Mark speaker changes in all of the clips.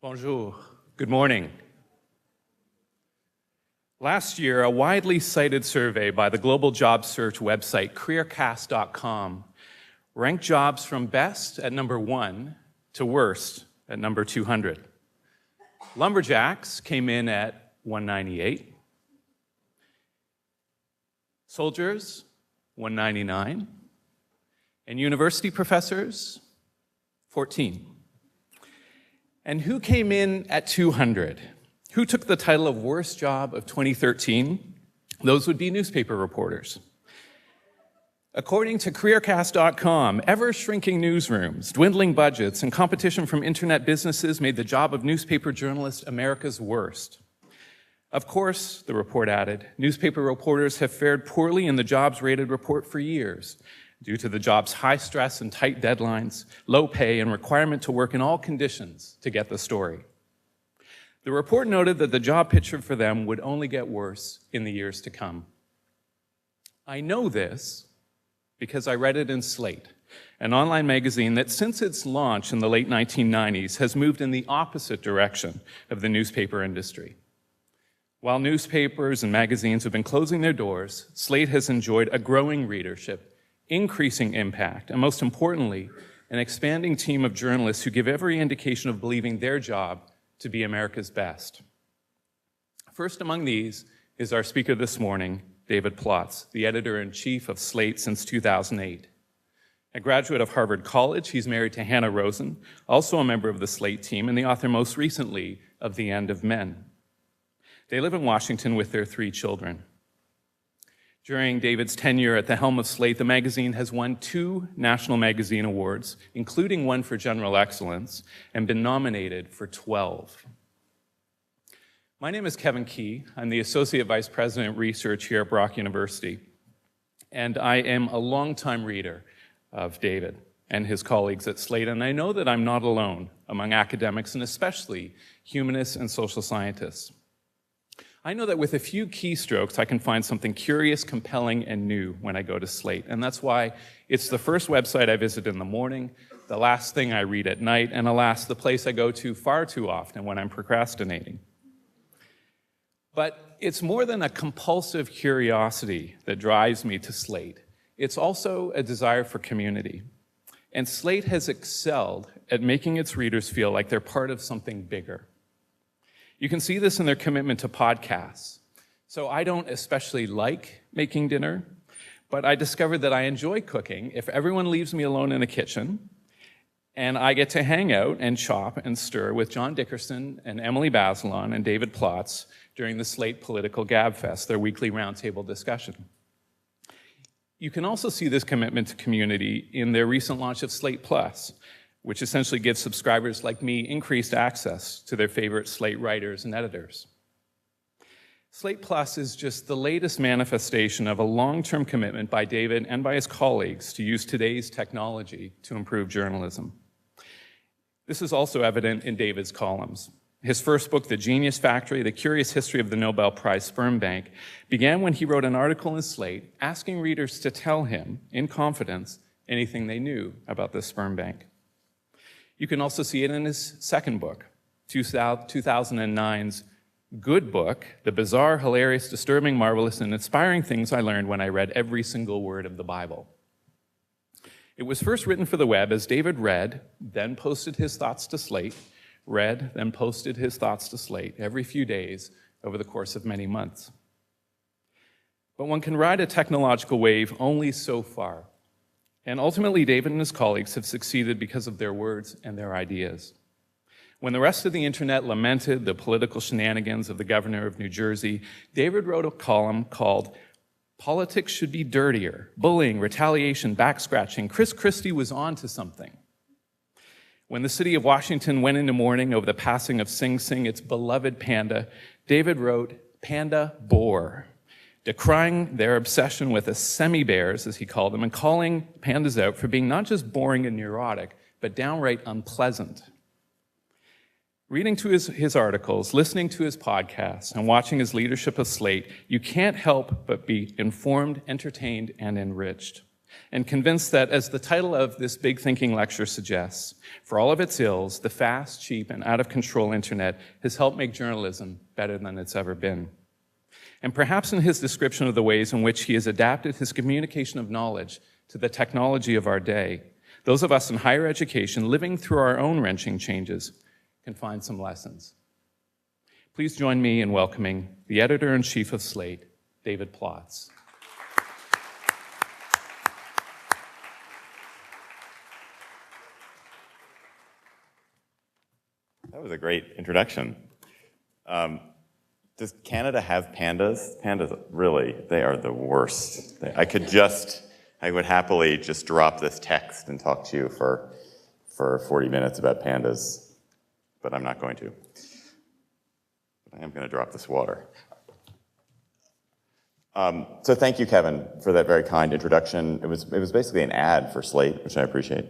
Speaker 1: Bonjour. Good morning. Last year, a widely cited survey by the global job search website careercast.com ranked jobs from best at number 1 to worst at number 200. Lumberjacks came in at 198. Soldiers, 199. And university professors, 14. And who came in at 200? Who took the title of worst job of 2013? Those would be newspaper reporters. According to careercast.com, ever-shrinking newsrooms, dwindling budgets, and competition from internet businesses made the job of newspaper journalist America's worst. Of course, the report added, newspaper reporters have fared poorly in the jobs-rated report for years, due to the job's high stress and tight deadlines, low pay, and requirement to work in all conditions to get the story. The report noted that the job picture for them would only get worse in the years to come. I know this because I read it in Slate, an online magazine that since its launch in the late 1990s has moved in the opposite direction of the newspaper industry. While newspapers and magazines have been closing their doors, Slate has enjoyed a growing readership, increasing impact, and most importantly, an expanding team of journalists who give every indication of believing their job to be America's best. First among these is our speaker this morning, David Plotz, the editor-in-chief of Slate since 2008. A graduate of Harvard College, he's married to Hannah Rosen, also a member of the Slate team and the author most recently of The End of Men. They live in Washington with their 3 children. During David's tenure at the helm of Slate, the magazine has won 2 National Magazine Awards, including one for General Excellence, and been nominated for 12. My name is Kevin Key. I'm the Associate Vice President Research here at Brock University, and I am a longtime reader of David and his colleagues at Slate, and I know that I'm not alone among academics, and especially humanists and social scientists. I know that with a few keystrokes, I can find something curious, compelling, and new when I go to Slate. And that's why it's the first website I visit in the morning, the last thing I read at night, and alas, the place I go to far too often when I'm procrastinating. But it's more than a compulsive curiosity that drives me to Slate. It's also a desire for community. And Slate has excelled at making its readers feel like they're part of something bigger. You can see this in their commitment to podcasts. So I don't especially like making dinner, but I discovered that I enjoy cooking if everyone leaves me alone in the kitchen and I get to hang out and chop and stir with John Dickerson and Emily Bazelon and David Plotz during the Slate Political Gabfest, their weekly roundtable discussion. You can also see this commitment to community in their recent launch of Slate Plus, which essentially gives subscribers like me increased access to their favorite Slate writers and editors. Slate Plus is just the latest manifestation of a long-term commitment by David and by his colleagues to use today's technology to improve journalism. This is also evident in David's columns. His first book, The Genius Factory, The Curious History of the Nobel Prize Sperm Bank, began when he wrote an article in Slate asking readers to tell him, in confidence, anything they knew about the sperm bank. You can also see it in his second book, 2009's good book, The Bizarre, Hilarious, Disturbing, Marvelous, and Inspiring Things I Learned When I Read Every Single Word of the Bible. It was first written for the web as David read, then posted his thoughts to Slate, read, then posted his thoughts to Slate every few days over the course of many months. But one can ride a technological wave only so far. And ultimately, David and his colleagues have succeeded because of their words and their ideas. When the rest of the internet lamented the political shenanigans of the governor of New Jersey, David wrote a column called Politics Should Be Dirtier, Bullying, Retaliation, Backscratching. Chris Christie was on to something. When the city of Washington went into mourning over the passing of Sing Sing, its beloved panda, David wrote, Panda Bore, decrying their obsession with the semi-bears, as he called them, and calling pandas out for being not just boring and neurotic, but downright unpleasant. Reading to his articles, listening to his podcasts, and watching his leadership of Slate, you can't help but be informed, entertained, and enriched. and convinced that, as the title of this big thinking lecture suggests, for all of its ills, the fast, cheap, and out-of-control internet has helped make journalism better than it's ever been. And perhaps in his description of the ways in which he has adapted his communication of knowledge to the technology of our day, those of us in higher education living through our own wrenching changes can find some lessons. Please join me in welcoming the editor-in-chief of Slate, David Plotz.
Speaker 2: That was a great introduction. Does Canada have pandas? Pandas, really, they are the worst. I would happily just drop this text and talk to you for 40 minutes about pandas, but I'm not going to. I am going to drop this water. So thank you, Kevin, for that very kind introduction. It was basically an ad for Slate, which I appreciate.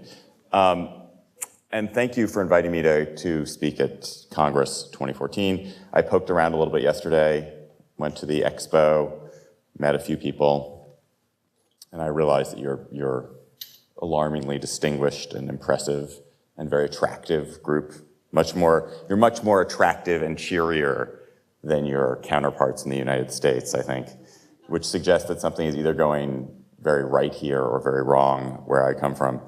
Speaker 2: And thank you for inviting me to speak at Congress 2014. I poked around a little bit yesterday, went to the expo, met a few people, and I realized that you're alarmingly distinguished and impressive and very attractive group. You're much more attractive and cheerier than your counterparts in the United States, I think, which suggests that something is either going very right here or very wrong where I come from.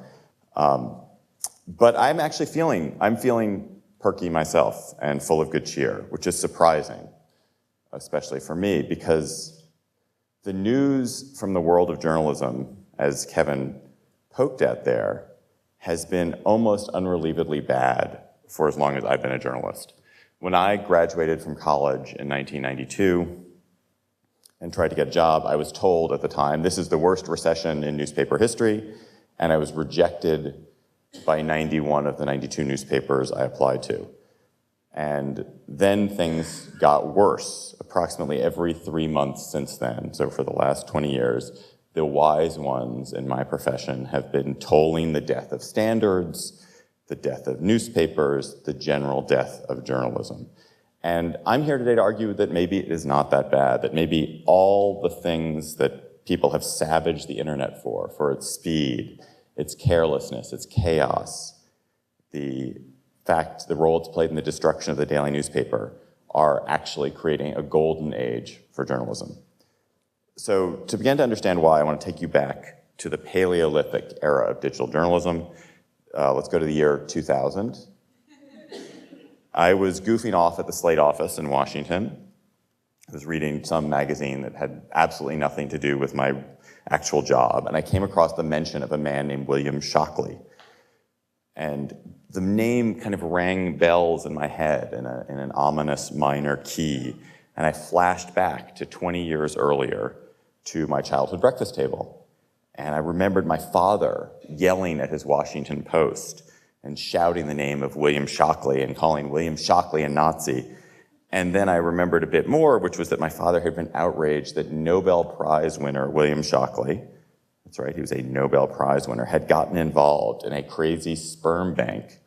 Speaker 2: But I'm actually feeling perky myself and full of good cheer, which is surprising, especially for me, because the news from the world of journalism, as Kevin poked at there, has been almost unrelievedly bad for as long as I've been a journalist. When I graduated from college in 1992 and tried to get a job, I was told at the time, this is the worst recession in newspaper history, and I was rejected by 91 of the 92 newspapers I applied to. And then things got worse approximately every 3 months since then. So for the last 20 years, the wise ones in my profession have been tolling the death of standards, the death of newspapers, the general death of journalism. And I'm here today to argue that maybe it is not that bad, that maybe all the things that people have savaged the internet for its speed, its carelessness, its chaos, the role it's played in the destruction of the daily newspaper, are actually creating a golden age for journalism. So to begin to understand why, I want to take you back to the Paleolithic era of digital journalism. Let's go to the year 2000. I was goofing off at the Slate office in Washington. I was reading some magazine that had absolutely nothing to do with my actual job, and I came across the mention of a man named William Shockley. And the name kind of rang bells in my head in an ominous minor key, and I flashed back to 20 years earlier to my childhood breakfast table. And I remembered my father yelling at his Washington Post and shouting the name of William Shockley and calling William Shockley a Nazi. And then I remembered a bit more, which was that my father had been outraged that Nobel Prize winner William Shockley, that's right, he was a Nobel Prize winner, had gotten involved in a crazy sperm bank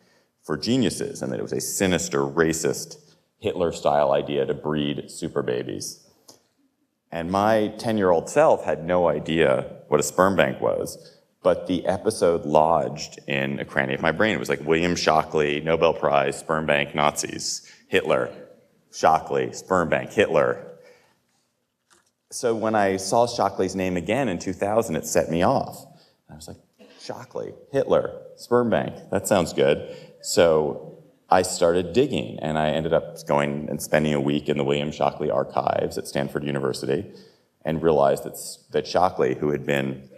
Speaker 2: for geniuses, and that it was a sinister, racist, Hitler-style idea to breed super babies. And my 10-year-old self had no idea what a sperm bank was, but the episode lodged in a cranny of my brain. It was like William Shockley, Nobel Prize, sperm bank, Nazis, Hitler. Shockley, sperm bank, Hitler. So when I saw Shockley's name again in 2000, it set me off. I was like, Shockley, Hitler, sperm bank, that sounds good. So I started digging, and I ended up going and spending a week in the William Shockley archives at Stanford University, and realized that Shockley, who had been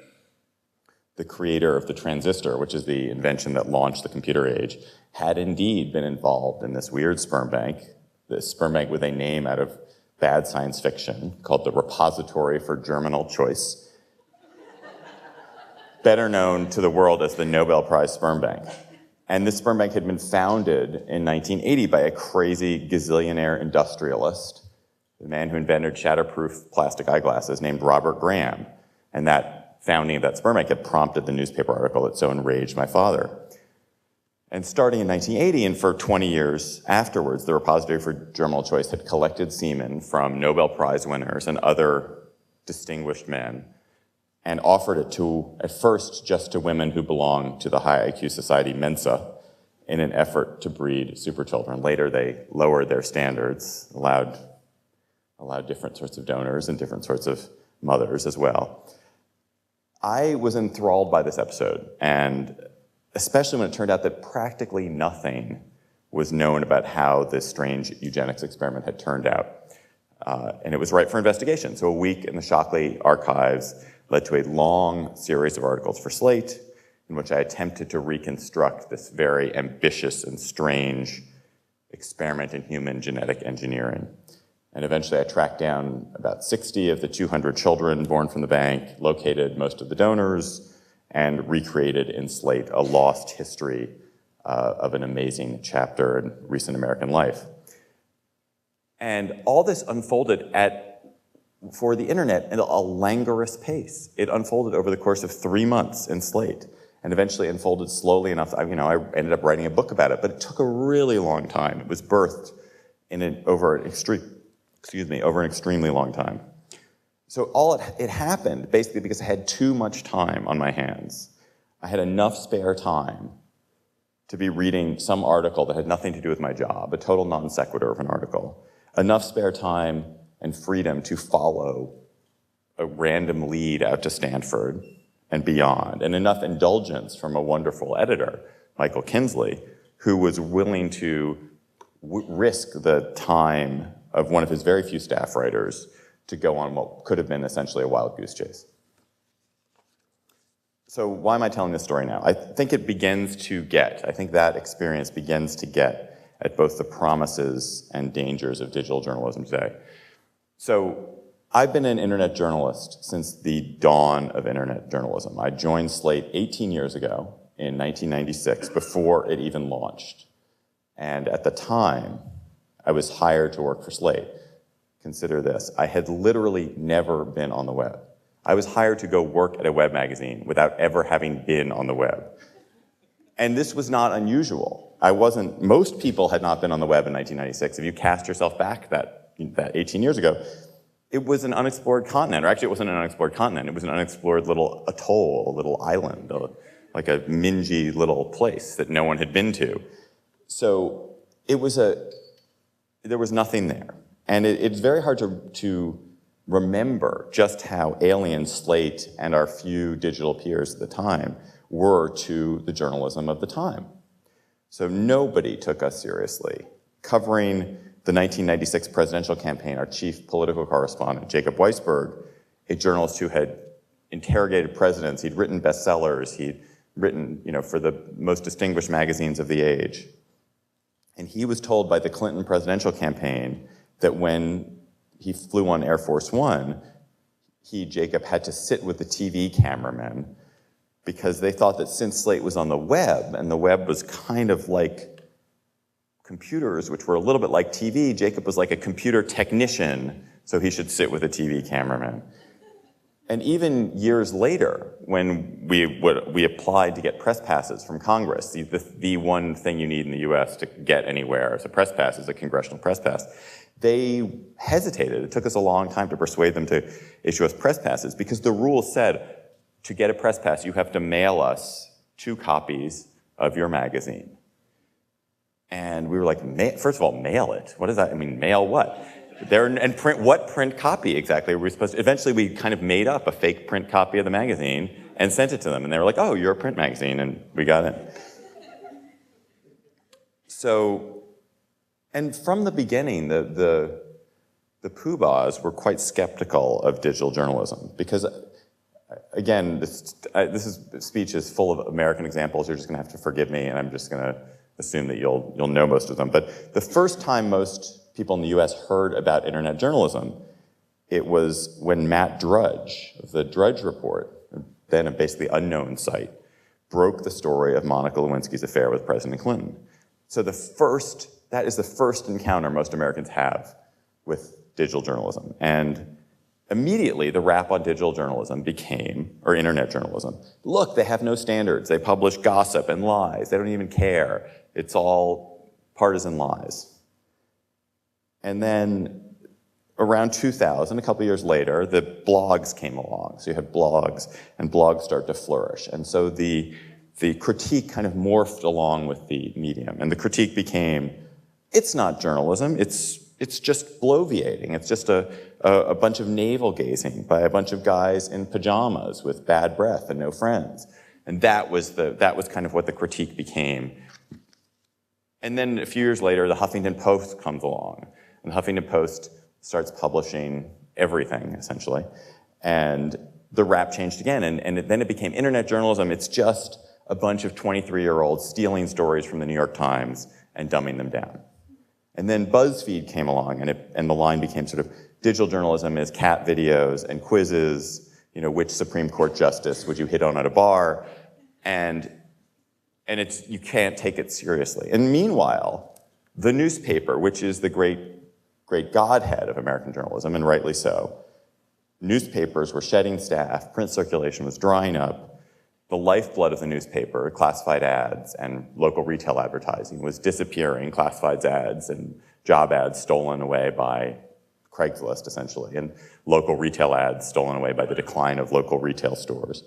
Speaker 2: the creator of the transistor, which is the invention that launched the computer age, had indeed been involved in this weird sperm bank, this sperm bank with a name out of bad science fiction called the Repository for Germinal Choice, better known to the world as the Nobel Prize Sperm Bank. And this sperm bank had been founded in 1980 by a crazy gazillionaire industrialist, the man who invented shatterproof plastic eyeglasses, named Robert Graham. And that founding of that sperm bank had prompted the newspaper article that so enraged my father. And starting in 1980, and for 20 years afterwards, the Repository for Germinal Choice had collected semen from Nobel Prize winners and other distinguished men, and offered it to, at first, just to women who belonged to the high IQ society Mensa in an effort to breed super children. Later, they lowered their standards, allowed different sorts of donors and different sorts of mothers as well. I was enthralled by this episode, and especially when it turned out that practically nothing was known about how this strange eugenics experiment had turned out. And it was ripe for investigation. So a week in the Shockley archives led to a long series of articles for Slate in which I attempted to reconstruct this very ambitious and strange experiment in human genetic engineering. And eventually I tracked down about 60 of the 200 children born from the bank, located most of the donors, and recreated in Slate a lost history of an amazing chapter in recent American life. And all this unfolded for the internet at a languorous pace. It unfolded over the course of 3 months in Slate, and eventually unfolded slowly enough that, I ended up writing a book about it, but it took a really long time. It was birthed over an extremely long time. So it happened basically because I had too much time on my hands. I had enough spare time to be reading some article that had nothing to do with my job, a total non sequitur of an article. Enough spare time and freedom to follow a random lead out to Stanford and beyond, and enough indulgence from a wonderful editor, Michael Kinsley, who was willing to risk the time of one of his very few staff writers to go on what could have been essentially a wild goose chase. So why am I telling this story now? I think that experience begins to get at both the promises and dangers of digital journalism today. So I've been an internet journalist since the dawn of internet journalism. I joined Slate 18 years ago in 1996, before it even launched. And at the time, I was hired to work for Slate. Consider this, I had literally never been on the web. I was hired to go work at a web magazine without ever having been on the web. And this was not unusual. Most people had not been on the web in 1996. If you cast yourself back that 18 years ago, it was an unexplored continent, or actually it wasn't an unexplored continent, it was an unexplored little atoll, a little island, like a mingy little place that no one had been to. So there was nothing there. And it's very hard to remember just how alien Slate and our few digital peers at the time were to the journalism of the time. So nobody took us seriously. Covering the 1996 presidential campaign, our chief political correspondent, Jacob Weisberg, a journalist who had interrogated presidents, he'd written bestsellers, he'd written, for the most distinguished magazines of the age. And he was told by the Clinton presidential campaign that when he flew on Air Force One, Jacob, had to sit with the TV cameraman because they thought that since Slate was on the web, and the web was kind of like computers, which were a little bit like TV, Jacob was like a computer technician, so he should sit with a TV cameraman. And even years later, when we applied to get press passes from Congress, the one thing you need in the US to get anywhere as a press pass is a congressional press pass, they hesitated. It took us a long time to persuade them to issue us press passes because the rule said, to get a press pass, you have to mail us 2 copies of your magazine. And we were like, first of all, mail it. What does that mean? Mail what? And print what print copy exactly were we supposed to? Eventually, we kind of made up a fake print copy of the magazine and sent it to them. And they were like, oh, you're a print magazine. And we got it. So, and from the beginning, the poobahs were quite skeptical of digital journalism because, again, this speech is full of American examples. You're just going to have to forgive me, and I'm just going to assume that you'll know most of them. But the first time most people in the US heard about internet journalism, it was when Matt Drudge, of the Drudge Report, then a basically unknown site, broke the story of Monica Lewinsky's affair with President Clinton. So that is the first encounter most Americans have with digital journalism. And immediately the rap on digital journalism or internet journalism, look, they have no standards. They publish gossip and lies. They don't even care. It's all partisan lies. And then around 2000, a couple years later, the blogs came along. So you had blogs, and blogs start to flourish. And so the critique kind of morphed along with the medium. And the critique became, it's not journalism, it's just bloviating. It's just a bunch of navel-gazing by a bunch of guys in pajamas with bad breath and no friends. And that was kind of what the critique became. And then a few years later, the Huffington Post comes along. And the Huffington Post starts publishing everything, essentially. And the rap changed again. And then it became internet journalism. It's just a bunch of 23-year-olds stealing stories from the New York Times and dumbing them down. And then BuzzFeed came along, and the line became sort of digital journalism is cat videos and quizzes, which Supreme Court justice would you hit on at a bar, and you can't take it seriously. And meanwhile, the newspaper, which is the great godhead of American journalism, and rightly so, newspapers were shedding staff, print circulation was drying up, the lifeblood of the newspaper, classified ads and local retail advertising, was disappearing, classified ads and job ads stolen away by Craigslist, essentially, and local retail ads stolen away by the decline of local retail stores.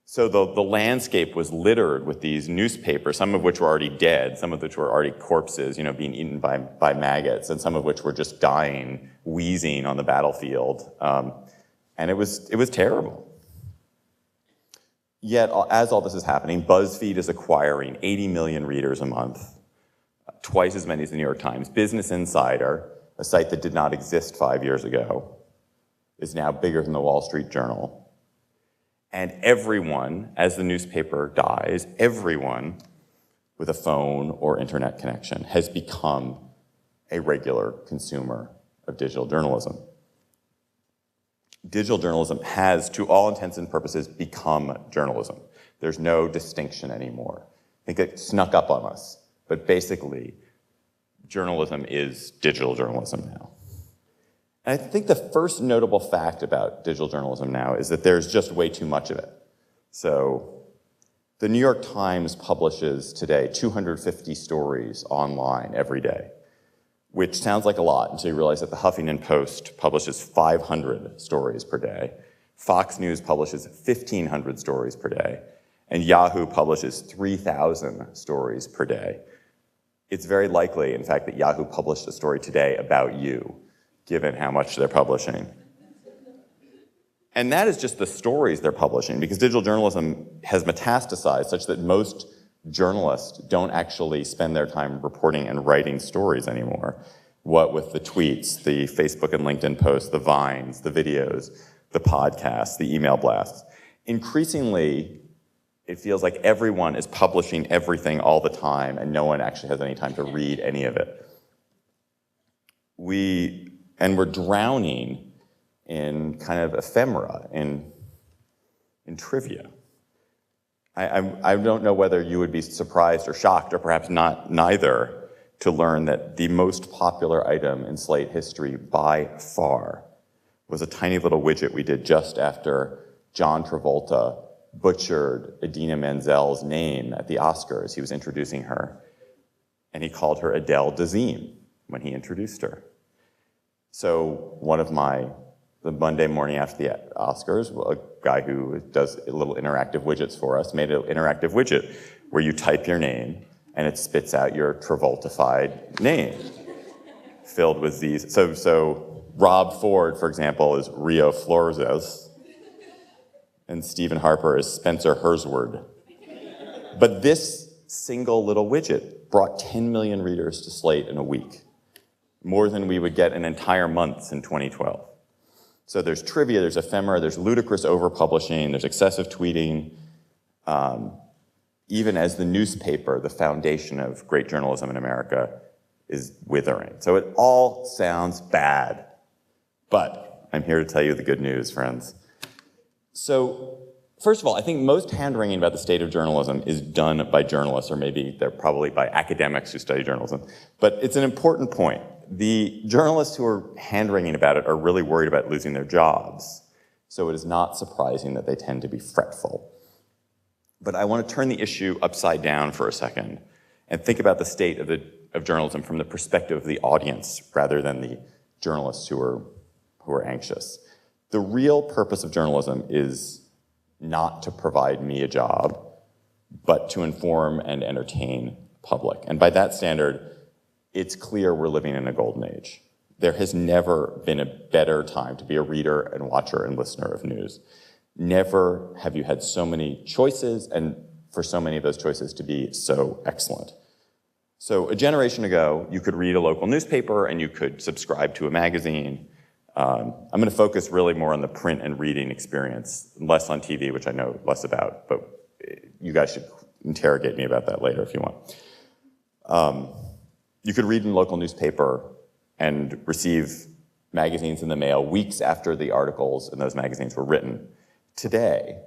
Speaker 2: So the landscape was littered with these newspapers, some of which were already dead, some of which were already corpses, being eaten by maggots, and some of which were just dying, wheezing on the battlefield. And it was terrible. Yet, as all this is happening, BuzzFeed is acquiring 80 million readers a month, twice as many as the New York Times. Business Insider, a site that did not exist 5 years ago, is now bigger than the Wall Street Journal. And everyone, as the newspaper dies, everyone with a phone or internet connection has become a regular consumer of digital journalism. Digital journalism has, to all intents and purposes, become journalism. There's no distinction anymore. I think it snuck up on us, but basically, journalism is digital journalism now. And I think the first notable fact about digital journalism now is that there's just way too much of it. So, the New York Times publishes today 250 stories online every day, which sounds like a lot until you realize that the Huffington Post publishes 500 stories per day, Fox News publishes 1,500 stories per day, and Yahoo publishes 3,000 stories per day. It's very likely, in fact, that Yahoo published a story today about you, given how much they're publishing. And that is just the stories they're publishing, because digital journalism has metastasized such that most journalists don't actually spend their time reporting and writing stories anymore. What with the tweets, the Facebook and LinkedIn posts, the Vines, the videos, the podcasts, the email blasts. Increasingly, it feels like everyone is publishing everything all the time and no one actually has any time to read any of it. We're drowning in kind of ephemera, in trivia. I don't know whether you would be surprised or shocked, or perhaps neither, to learn that the most popular item in Slate history by far was a tiny little widget we did just after John Travolta butchered Idina Menzel's name at the Oscars. He was introducing her, and he called her Adele Dazeem when he introduced her. So the Monday morning after the Oscars, a guy who does little interactive widgets for us made an interactive widget where you type your name and it spits out your Travoltified name filled with these. So Rob Ford, for example, is Rio Flores, and Stephen Harper is Spencer Hersward. But this single little widget brought 10 million readers to Slate in a week, more than we would get an entire month in 2012. So there's trivia, there's ephemera, there's ludicrous overpublishing, there's excessive tweeting, even as the newspaper, the foundation of great journalism in America, is withering. So it all sounds bad, but I'm here to tell you the good news, friends. So first of all, I think most hand-wringing about the state of journalism is done by journalists, or maybe they're probably by academics who study journalism, but it's an important point. The journalists who are hand-wringing about it are really worried about losing their jobs, so it is not surprising that they tend to be fretful. But I want to turn the issue upside down for a second and think about the state of journalism from the perspective of the audience rather than the journalists who are anxious. The real purpose of journalism is not to provide me a job, but to inform and entertain the public. And by that standard, it's clear we're living in a golden age. There has never been a better time to be a reader and watcher and listener of news. Never have you had so many choices, and for so many of those choices to be so excellent. So a generation ago, you could read a local newspaper and you could subscribe to a magazine. I'm going to focus really more on the print and reading experience, less on TV, which I know less about, but you guys should interrogate me about that later if you want. You could read in a local newspaper and receive magazines in the mail weeks after the articles in those magazines were written. Today,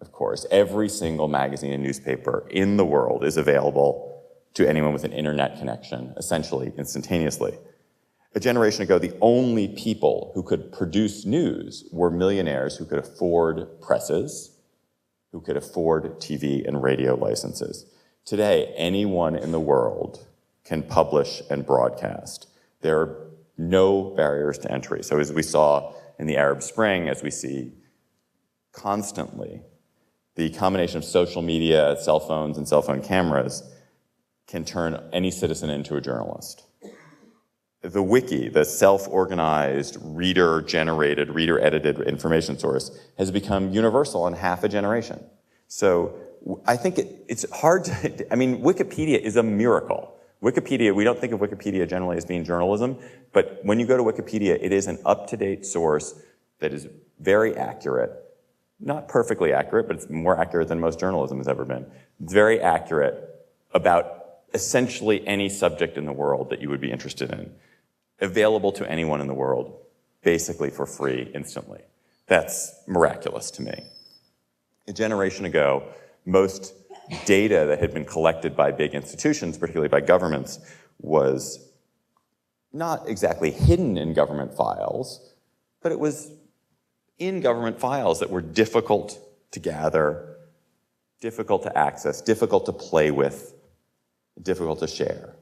Speaker 2: of course, every single magazine and newspaper in the world is available to anyone with an internet connection, essentially instantaneously. A generation ago, the only people who could produce news were millionaires who could afford presses, who could afford TV and radio licenses. Today, anyone in the world can publish and broadcast. There are no barriers to entry. So as we saw in the Arab Spring, as we see constantly, the combination of social media, cell phones, and cell phone cameras can turn any citizen into a journalist. The wiki, the self-organized, reader-generated, reader-edited information source, has become universal in half a generation. So I think it's hard to, Wikipedia is a miracle. Wikipedia, we don't think of Wikipedia generally as being journalism, but when you go to Wikipedia, it is an up-to-date source that is very accurate. Not perfectly accurate, but it's more accurate than most journalism has ever been. It's very accurate about essentially any subject in the world that you would be interested in. Available to anyone in the world, basically for free, instantly. That's miraculous to me. A generation ago, most data that had been collected by big institutions, particularly by governments, was not exactly hidden in government files, but it was in government files that were difficult to gather, difficult to access, difficult to play with, difficult to share.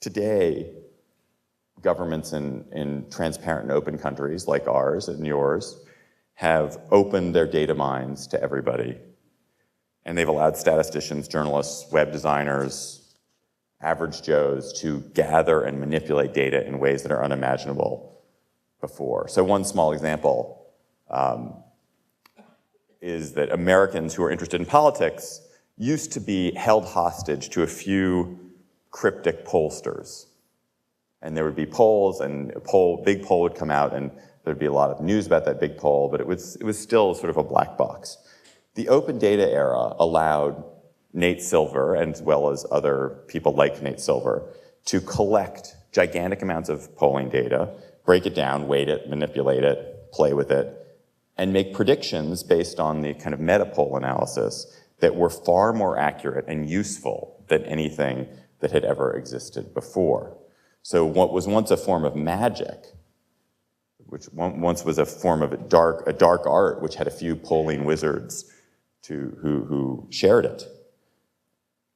Speaker 2: Today, governments in transparent and open countries like ours and yours have opened their data mines to everybody. And they've allowed statisticians, journalists, web designers, average Joes to gather and manipulate data in ways that are unimaginable before. So one small example is that Americans who are interested in politics used to be held hostage to a few cryptic pollsters. And there would be polls, and a big poll would come out, and there'd be a lot of news about that big poll, but it was still sort of a black box. The open data era allowed Nate Silver, and as well as other people like Nate Silver, to collect gigantic amounts of polling data, break it down, weight it, manipulate it, play with it, and make predictions based on the kind of meta-poll analysis that were far more accurate and useful than anything that had ever existed before. So what was once a form of magic, which once was a form of a dark art, which had a few polling wizards who shared it,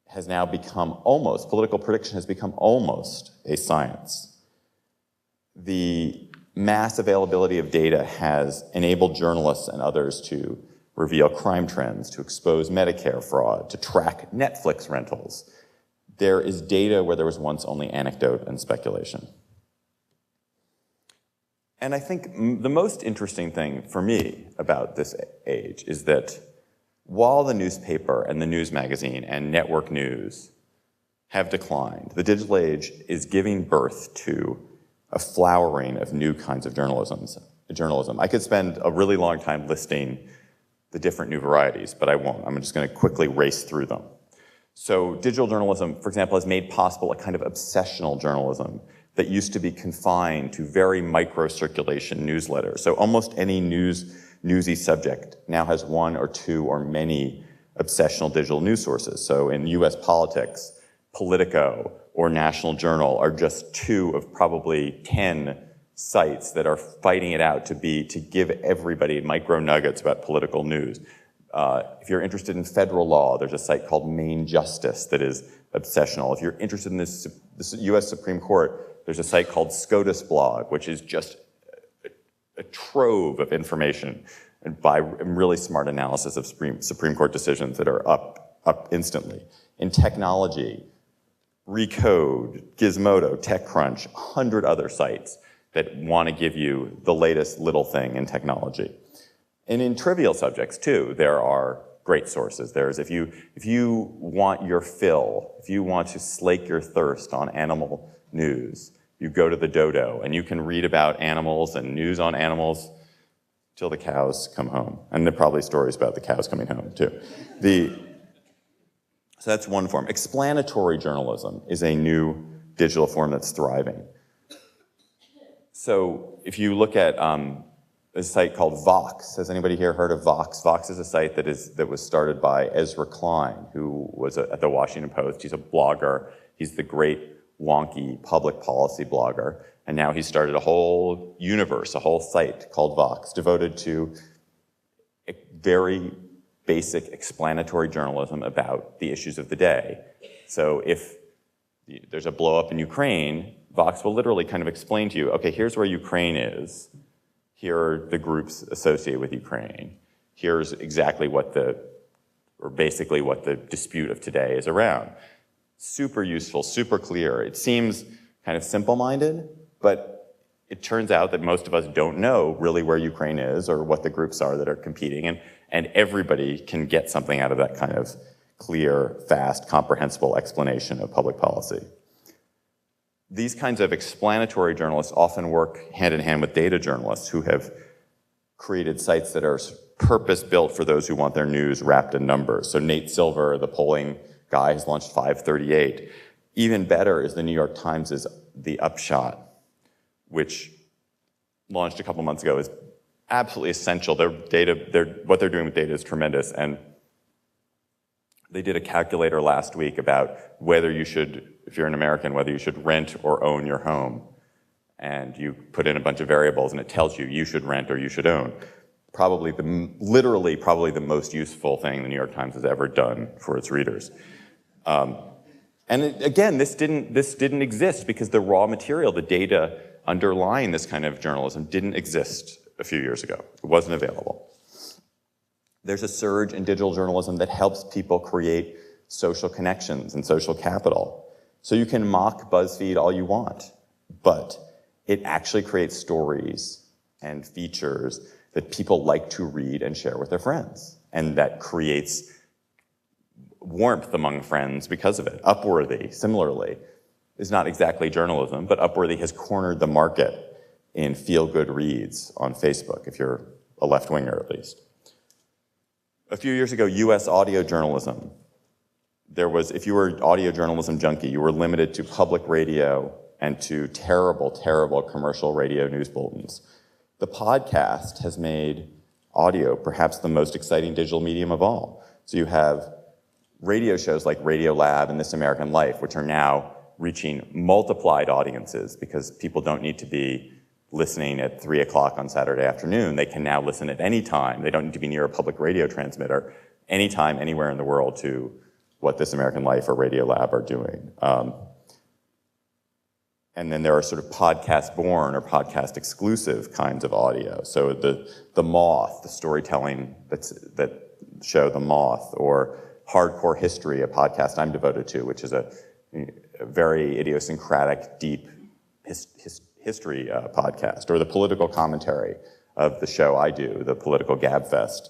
Speaker 2: has now become political prediction has become almost a science. The mass availability of data has enabled journalists and others to reveal crime trends, to expose Medicare fraud, to track Netflix rentals. There is data where there was once only anecdote and speculation. And I think the most interesting thing for me about this age is that while the newspaper and the news magazine and network news have declined, the digital age is giving birth to a flowering of new kinds of journalism. I could spend a really long time listing the different new varieties, but I won't. I'm just going to quickly race through them. So digital journalism, for example, has made possible a kind of obsessional journalism that used to be confined to very micro-circulation newsletters. So almost any newsy subject now has one or two or many obsessional digital news sources. So in US politics, Politico or National Journal are just two of probably 10 sites that are fighting it out to give everybody micro nuggets about political news. If you're interested in federal law, there's a site called Main Justice that is obsessional. If you're interested in this US Supreme Court, there's a site called SCOTUS blog, which is just a trove of information and by really smart analysis of Supreme Court decisions that are up instantly. In technology, Recode, Gizmodo, TechCrunch, 100 other sites that want to give you the latest little thing in technology. And in trivial subjects too, there are great sources. There's if you want your fill, if you want to slake your thirst on animal news, you go to the Dodo and you can read about animals and news on animals till the cows come home. And there are probably stories about the cows coming home too. So that's one form. Explanatory journalism is a new digital form that's thriving. So if you look at a site called Vox, has anybody here heard of Vox? Vox is a site that was started by Ezra Klein, who was at the Washington Post. He's a blogger. He's the great wonky public policy blogger. And now he's started a whole universe, a whole site called Vox, devoted to very basic explanatory journalism about the issues of the day. So if there's a blow up in Ukraine, Vox will literally kind of explain to you, okay, here's where Ukraine is. Here are the groups associated with Ukraine. Here's exactly basically what the dispute of today is around. Super useful, super clear. It seems kind of simple-minded, but it turns out that most of us don't know really where Ukraine is or what the groups are that are competing, and everybody can get something out of that kind of clear, fast, comprehensible explanation of public policy. These kinds of explanatory journalists often work hand in hand with data journalists who have created sites that are purpose-built for those who want their news wrapped in numbers. So Nate Silver, the polling guy, has launched 538. Even better is the New York Times' The Upshot, which launched a couple months ago, is absolutely essential. What they're doing with data is tremendous. And they did a calculator last week about whether you should, if you're an American, whether you should rent or own your home. And you put in a bunch of variables and it tells you should rent or you should own. Literally the most useful thing the New York Times has ever done for its readers. Again, this didn't exist because the raw material, the data underlying this kind of journalism didn't exist a few years ago. It wasn't available. There's a surge in digital journalism that helps people create social connections and social capital. So you can mock BuzzFeed all you want, but it actually creates stories and features that people like to read and share with their friends. And that creates warmth among friends because of it. Upworthy, similarly, is not exactly journalism, but Upworthy has cornered the market in feel-good reads on Facebook, if you're a left-winger at least. A few years ago, US audio journalism. If you were an audio journalism junkie, you were limited to public radio and to terrible, terrible commercial radio news bulletins. The podcast has made audio perhaps the most exciting digital medium of all. So you have radio shows like Radio Lab and This American Life, which are now reaching multiplied audiences because people don't need to be listening at 3 o'clock on Saturday afternoon. They can now listen at any time. They don't need to be near a public radio transmitter anytime, anywhere in the world to what This American Life or Radio Lab are doing. And then there are sort of podcast-born or podcast-exclusive kinds of audio. So the Moth, the storytelling that show The Moth, or Hardcore History, a podcast I'm devoted to, which is a very idiosyncratic, deep history podcast, or the political commentary of the show I do, the Political Gabfest.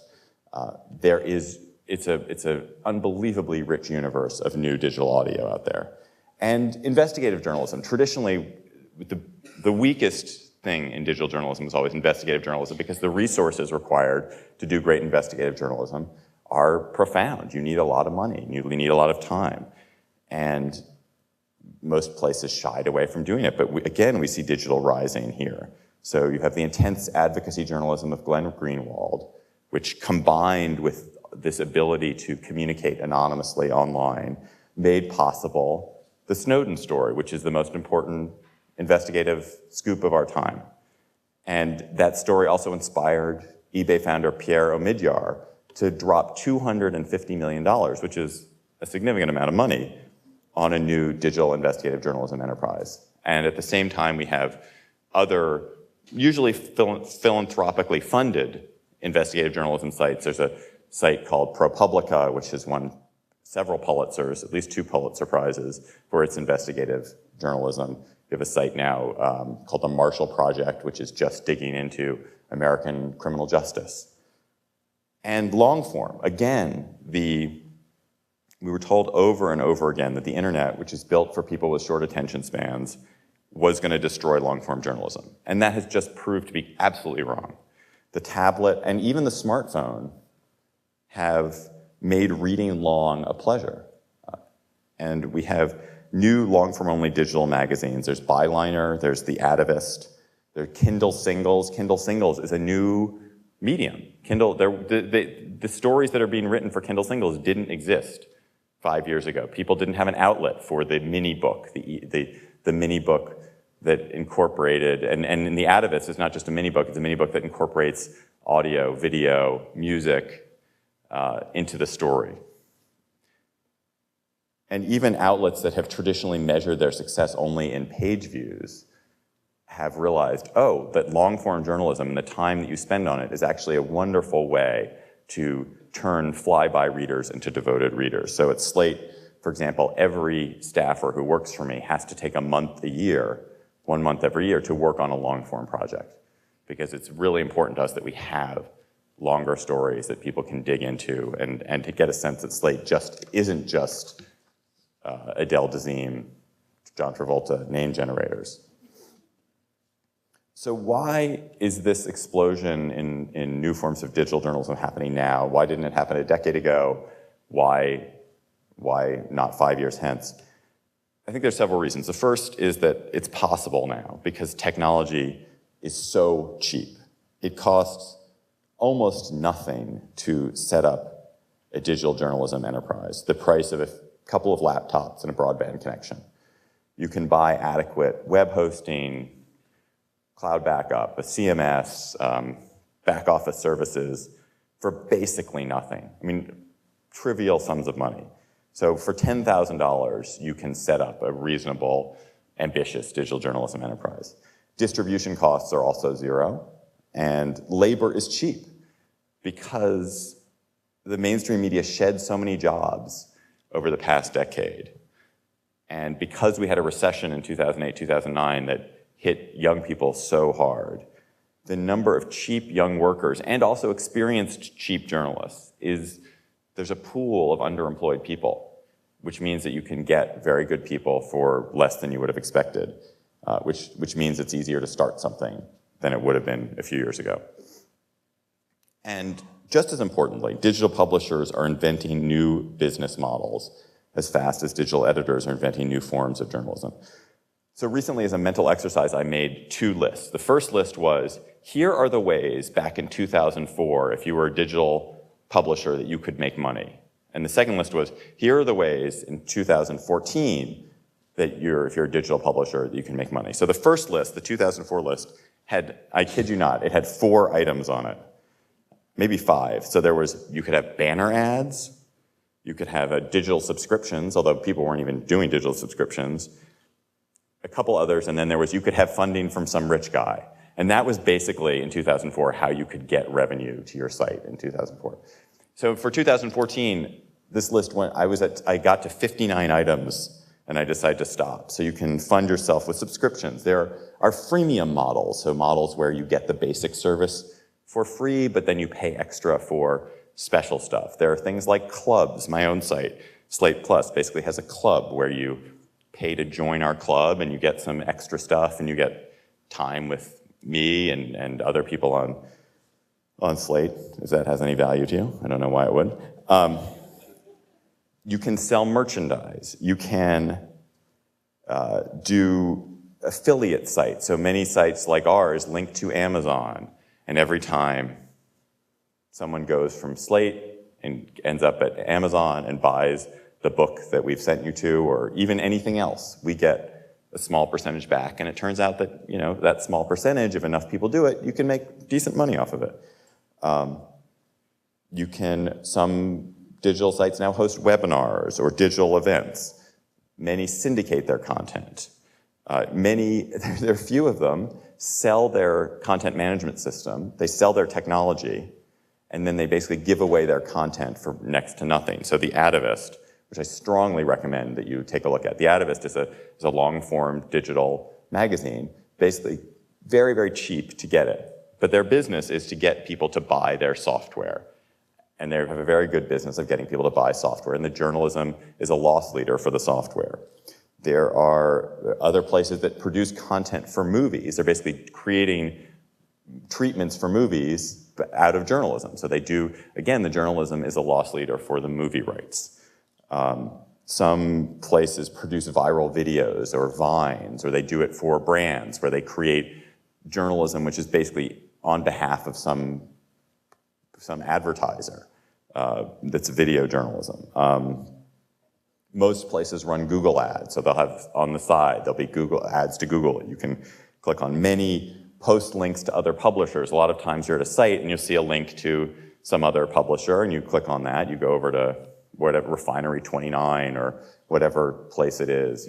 Speaker 2: It's an unbelievably rich universe of new digital audio out there. And investigative journalism. Traditionally, the weakest thing in digital journalism is always investigative journalism because the resources required to do great investigative journalism are profound. You need a lot of money. You need a lot of time. And most places shied away from doing it. But again, we see digital rising here. So you have the intense advocacy journalism of Glenn Greenwald, which combined with this ability to communicate anonymously online made possible the Snowden story, which is the most important investigative scoop of our time. And that story also inspired eBay founder Pierre Omidyar to drop $250 million, which is a significant amount of money, on a new digital investigative journalism enterprise. And at the same time, we have other, usually philanthropically funded investigative journalism sites. There's a site called ProPublica, which has won several Pulitzers, at least 2 Pulitzer Prizes for its investigative journalism. We have a site now called the Marshall Project, which is just digging into American criminal justice. And long form, again, we were told over and over again that the internet, which is built for people with short attention spans, was going to destroy long-form journalism. And that has just proved to be absolutely wrong. The tablet and even the smartphone have made reading long a pleasure. And we have new long-form only digital magazines. There's Byliner, there's The Atavist, there are Kindle Singles. Kindle Singles is a new medium. Kindle, the stories that are being written for Kindle Singles didn't exist 5 years ago. People didn't have an outlet for the mini book, the mini book that incorporated, and The Atavist is not just a mini book, it's a mini book that incorporates audio, video, music into the story. And even outlets that have traditionally measured their success only in page views have realized, oh, that long-form journalism and the time that you spend on it is actually a wonderful way to turn fly-by readers into devoted readers. So at Slate, for example, every staffer who works for me has to take a month a year, 1 month every year, to work on a long-form project. Because it's really important to us that we have longer stories that people can dig into and to get a sense that Slate just isn't just Adele Dazeem, John Travolta name generators. So why is this explosion in new forms of digital journalism happening now? Why didn't it happen a decade ago? Why not 5 years hence? I think there's several reasons. The first is that it's possible now because technology is so cheap. It costs almost nothing to set up a digital journalism enterprise, the price of a couple of laptops and a broadband connection. You can buy adequate web hosting, cloud backup, a CMS, back office services for basically nothing. I mean, trivial sums of money. So for $10,000, you can set up a reasonable, ambitious digital journalism enterprise. Distribution costs are also zero, and labor is cheap because the mainstream media shed so many jobs over the past decade. And because we had a recession in 2008, 2009 that hit young people so hard, the number of cheap young workers and also experienced cheap journalists there's a pool of underemployed people, which means that you can get very good people for less than you would have expected, which means it's easier to start something than it would have been a few years ago. And just as importantly, digital publishers are inventing new business models as fast as digital editors are inventing new forms of journalism. So recently, as a mental exercise, I made 2 lists. The first list was, here are the ways back in 2004, if you were a digital publisher, that you could make money. And the second list was, here are the ways in 2014 that if you're a digital publisher, that you can make money. So the first list, the 2004 list, had, I kid you not, it had 4 items on it. Maybe 5. So you could have banner ads, you could have digital subscriptions, although people weren't even doing digital subscriptions, a couple others, and then you could have funding from some rich guy. And that was basically, in 2004, how you could get revenue to your site in 2004. So for 2014, this list I got to 59 items, and I decided to stop. So you can fund yourself with subscriptions. There are freemium models, so models where you get the basic service for free, but then you pay extra for special stuff. There are things like clubs. My own site, Slate Plus, basically has a club where you pay to join our club and you get some extra stuff and you get time with me and other people on Slate, if that has any value to you. I don't know why it would. You can sell merchandise. You can do affiliate sites. So many sites like ours link to Amazon. And every time someone goes from Slate and ends up at Amazon and buys the book that we've sent you to, or even anything else, we get a small percentage back. And it turns out that, that small percentage, if enough people do it, you can make decent money off of it. Some digital sites now host webinars or digital events. Many syndicate their content. There are few of them, sell their content management system, they sell their technology, and then they basically give away their content for next to nothing. So The Atavist, which I strongly recommend that you take a look at. The Atavist is a long-form digital magazine, basically very, very cheap to get it. But their business is to get people to buy their software. And they have a very good business of getting people to buy software, and the journalism is a loss leader for the software. There are other places that produce content for movies. They're basically creating treatments for movies out of journalism. So they do, again, the journalism is a loss leader for the movie rights. Some places produce viral videos or vines, or they do it for brands where they create journalism which is basically on behalf of some advertiser. That's video journalism. Most places run Google ads, so they'll have on the side, there'll be Google ads to Google. You can click on many post links to other publishers. A lot of times you're at a site and you'll see a link to some other publisher and you click on that, you go over to whatever, Refinery 29 or whatever place it is,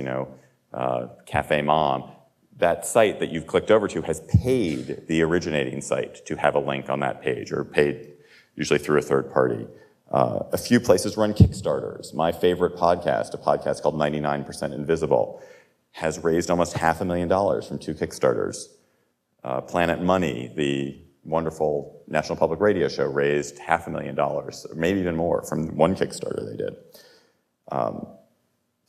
Speaker 2: Cafe Mom. That site that you've clicked over to has paid the originating site to have a link on that page, or paid usually through a third party. A few places run Kickstarters. My favorite podcast, a podcast called 99% Invisible, has raised almost $500,000 from 2 Kickstarters. Planet Money, the wonderful National Public Radio show, raised $500,000, or maybe even more, from 1 Kickstarter they did.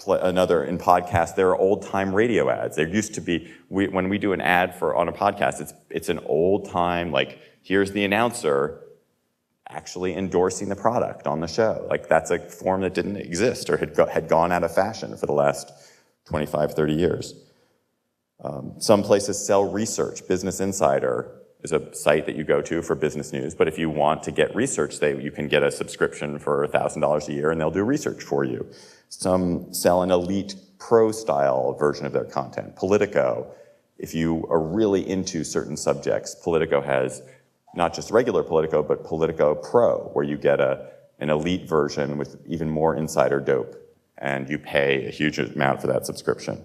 Speaker 2: Another, in podcasts, there are old-time radio ads. There used to be, when we do an ad on a podcast, it's an old-time, like, here's the announcer actually endorsing the product on the show. Like, that's a form that didn't exist or had gone out of fashion for the last 25, 30 years. Some places sell research. Business Insider is a site that you go to for business news, but if you want to get research, you can get a subscription for $1,000 a year and they'll do research for you. Some sell an elite pro-style version of their content. Politico, if you are really into certain subjects, Politico has not just regular Politico, but Politico Pro, where you get an elite version with even more insider dope, and you pay a huge amount for that subscription.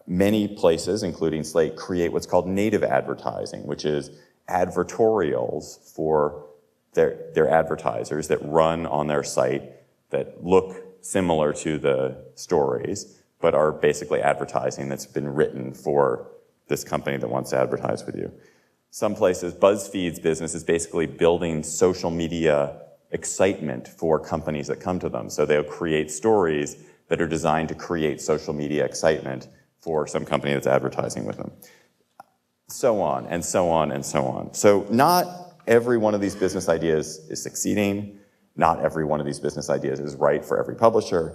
Speaker 2: Many places, including Slate, create what's called native advertising, which is advertorials for their advertisers that run on their site that look similar to the stories, but are basically advertising that's been written for this company that wants to advertise with you. Some places, BuzzFeed's business is basically building social media excitement for companies that come to them. So they'll create stories that are designed to create social media excitement for some company that's advertising with them. So on, and so on, and so on. So not every one of these business ideas is succeeding. Not every one of these business ideas is right for every publisher.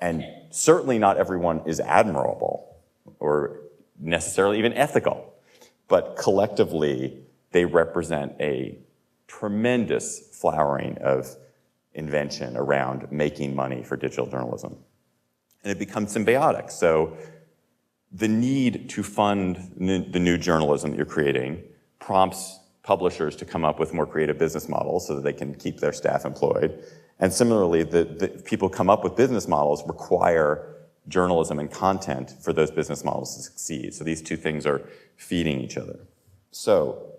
Speaker 2: And certainly not everyone is admirable or necessarily even ethical. But collectively, they represent a tremendous flowering of invention around making money for digital journalism. And it becomes symbiotic. So the need to fund the new journalism that you're creating prompts publishers to come up with more creative business models so that they can keep their staff employed. And similarly, the people come up with business models require journalism and content for those business models to succeed. So these two things are feeding each other. So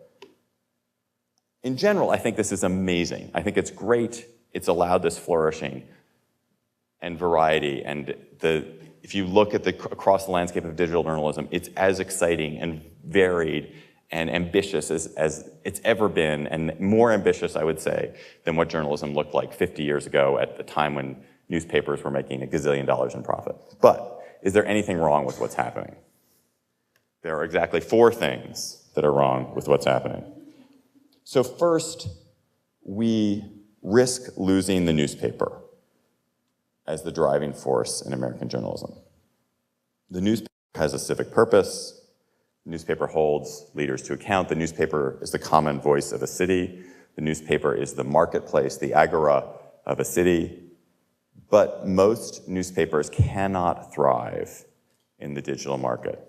Speaker 2: in general, I think this is amazing. I think it's great. It's allowed this flourishing and variety. And if you look at across the landscape of digital journalism, it's as exciting and varied and ambitious as it's ever been, and more ambitious, I would say, than what journalism looked like 50 years ago at the time when newspapers were making $1 gazillion in profit. But is there anything wrong with what's happening? There are exactly 4 things that are wrong with what's happening. So first, we risk losing the newspaper as the driving force in American journalism. The newspaper has a civic purpose. The newspaper holds leaders to account. The newspaper is the common voice of a city. The newspaper is the marketplace, the agora of a city. But most newspapers cannot thrive in the digital market.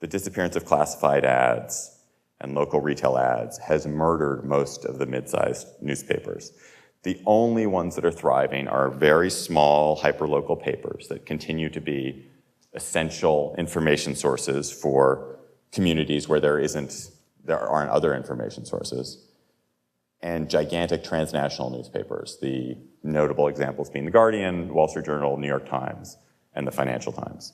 Speaker 2: The disappearance of classified ads and local retail ads has murdered most of the mid-sized newspapers. The only ones that are thriving are very small, hyperlocal papers that continue to be essential information sources for communities where there aren't other information sources, and gigantic transnational newspapers, the notable examples being The Guardian, Wall Street Journal, New York Times, and the Financial Times.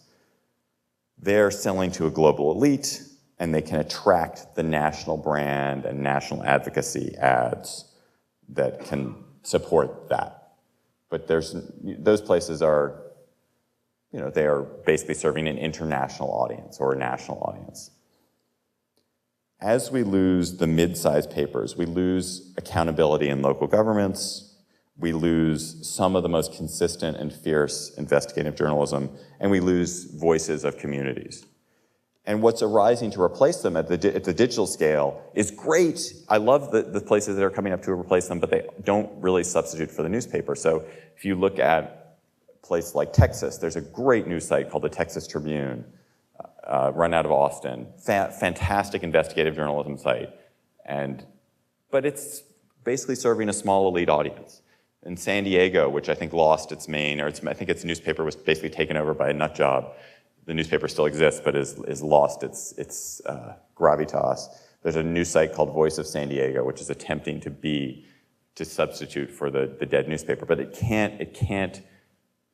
Speaker 2: They're selling to a global elite, and they can attract the national brand and national advocacy ads that can support that. But those places are, they are basically serving an international audience or a national audience. As we lose the mid-sized papers, we lose accountability in local governments, we lose some of the most consistent and fierce investigative journalism, and we lose voices of communities. And what's arising to replace them at the digital scale is great. I love the places that are coming up to replace them, but they don't really substitute for the newspaper. So if you look at a place like Texas, there's a great news site called the Texas Tribune, run out of Austin. Fantastic investigative journalism site. But it's basically serving a small elite audience. In San Diego, which I think lost its I think its newspaper was basically taken over by a nut job. The newspaper still exists, but is lost its gravitas. There's a news site called Voice of San Diego, which is attempting to substitute for the dead newspaper, but it can't.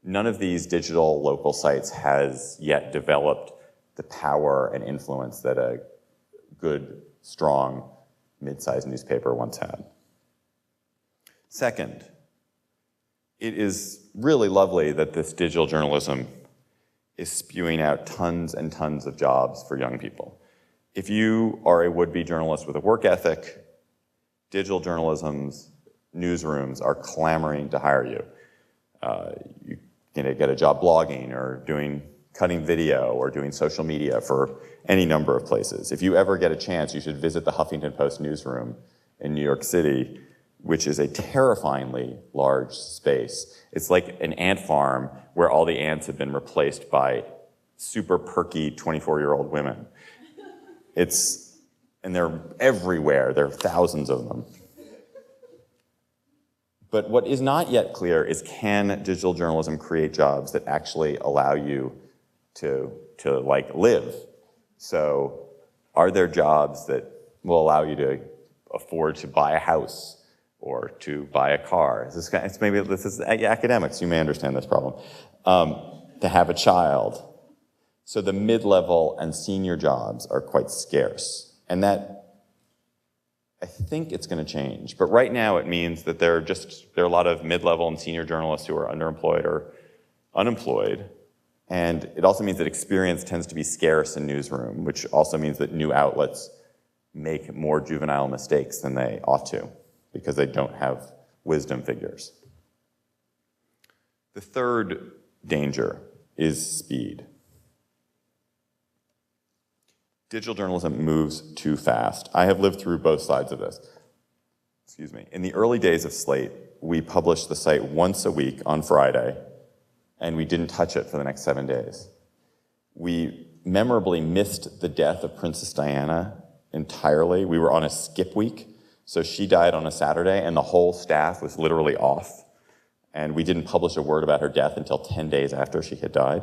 Speaker 2: None of these digital local sites has yet developed the power and influence that a good, strong, mid-sized newspaper once had. Second, it is really lovely that this digital journalism is spewing out tons and tons of jobs for young people. If you are a would-be journalist with a work ethic, digital journalism's newsrooms are clamoring to hire you. You can get a job blogging or cutting video or doing social media for any number of places. If you ever get a chance, you should visit the Huffington Post newsroom in New York City, which is a terrifyingly large space. It's like an ant farm where all the ants have been replaced by super perky 24-year-old women. And they're everywhere. There are thousands of them. But what is not yet clear is, can digital journalism create jobs that actually allow you to live? So are there jobs that will allow you to afford to buy a house or to buy a car? This is academics, you may understand this problem. To have a child. So the mid-level and senior jobs are quite scarce. And that, I think it's going to change. But right now it means that there are a lot of mid-level and senior journalists who are underemployed or unemployed. And it also means that experience tends to be scarce in newsroom, which also means that new outlets make more juvenile mistakes than they ought to, because they don't have wisdom figures. The third danger is speed. Digital journalism moves too fast. I have lived through both sides of this. Excuse me. In the early days of Slate, we published the site once a week on Friday, and we didn't touch it for the next 7 days. We memorably missed the death of Princess Diana entirely. We were on a skip week. So she died on a Saturday, and the whole staff was literally off. And we didn't publish a word about her death until 10 days after she had died.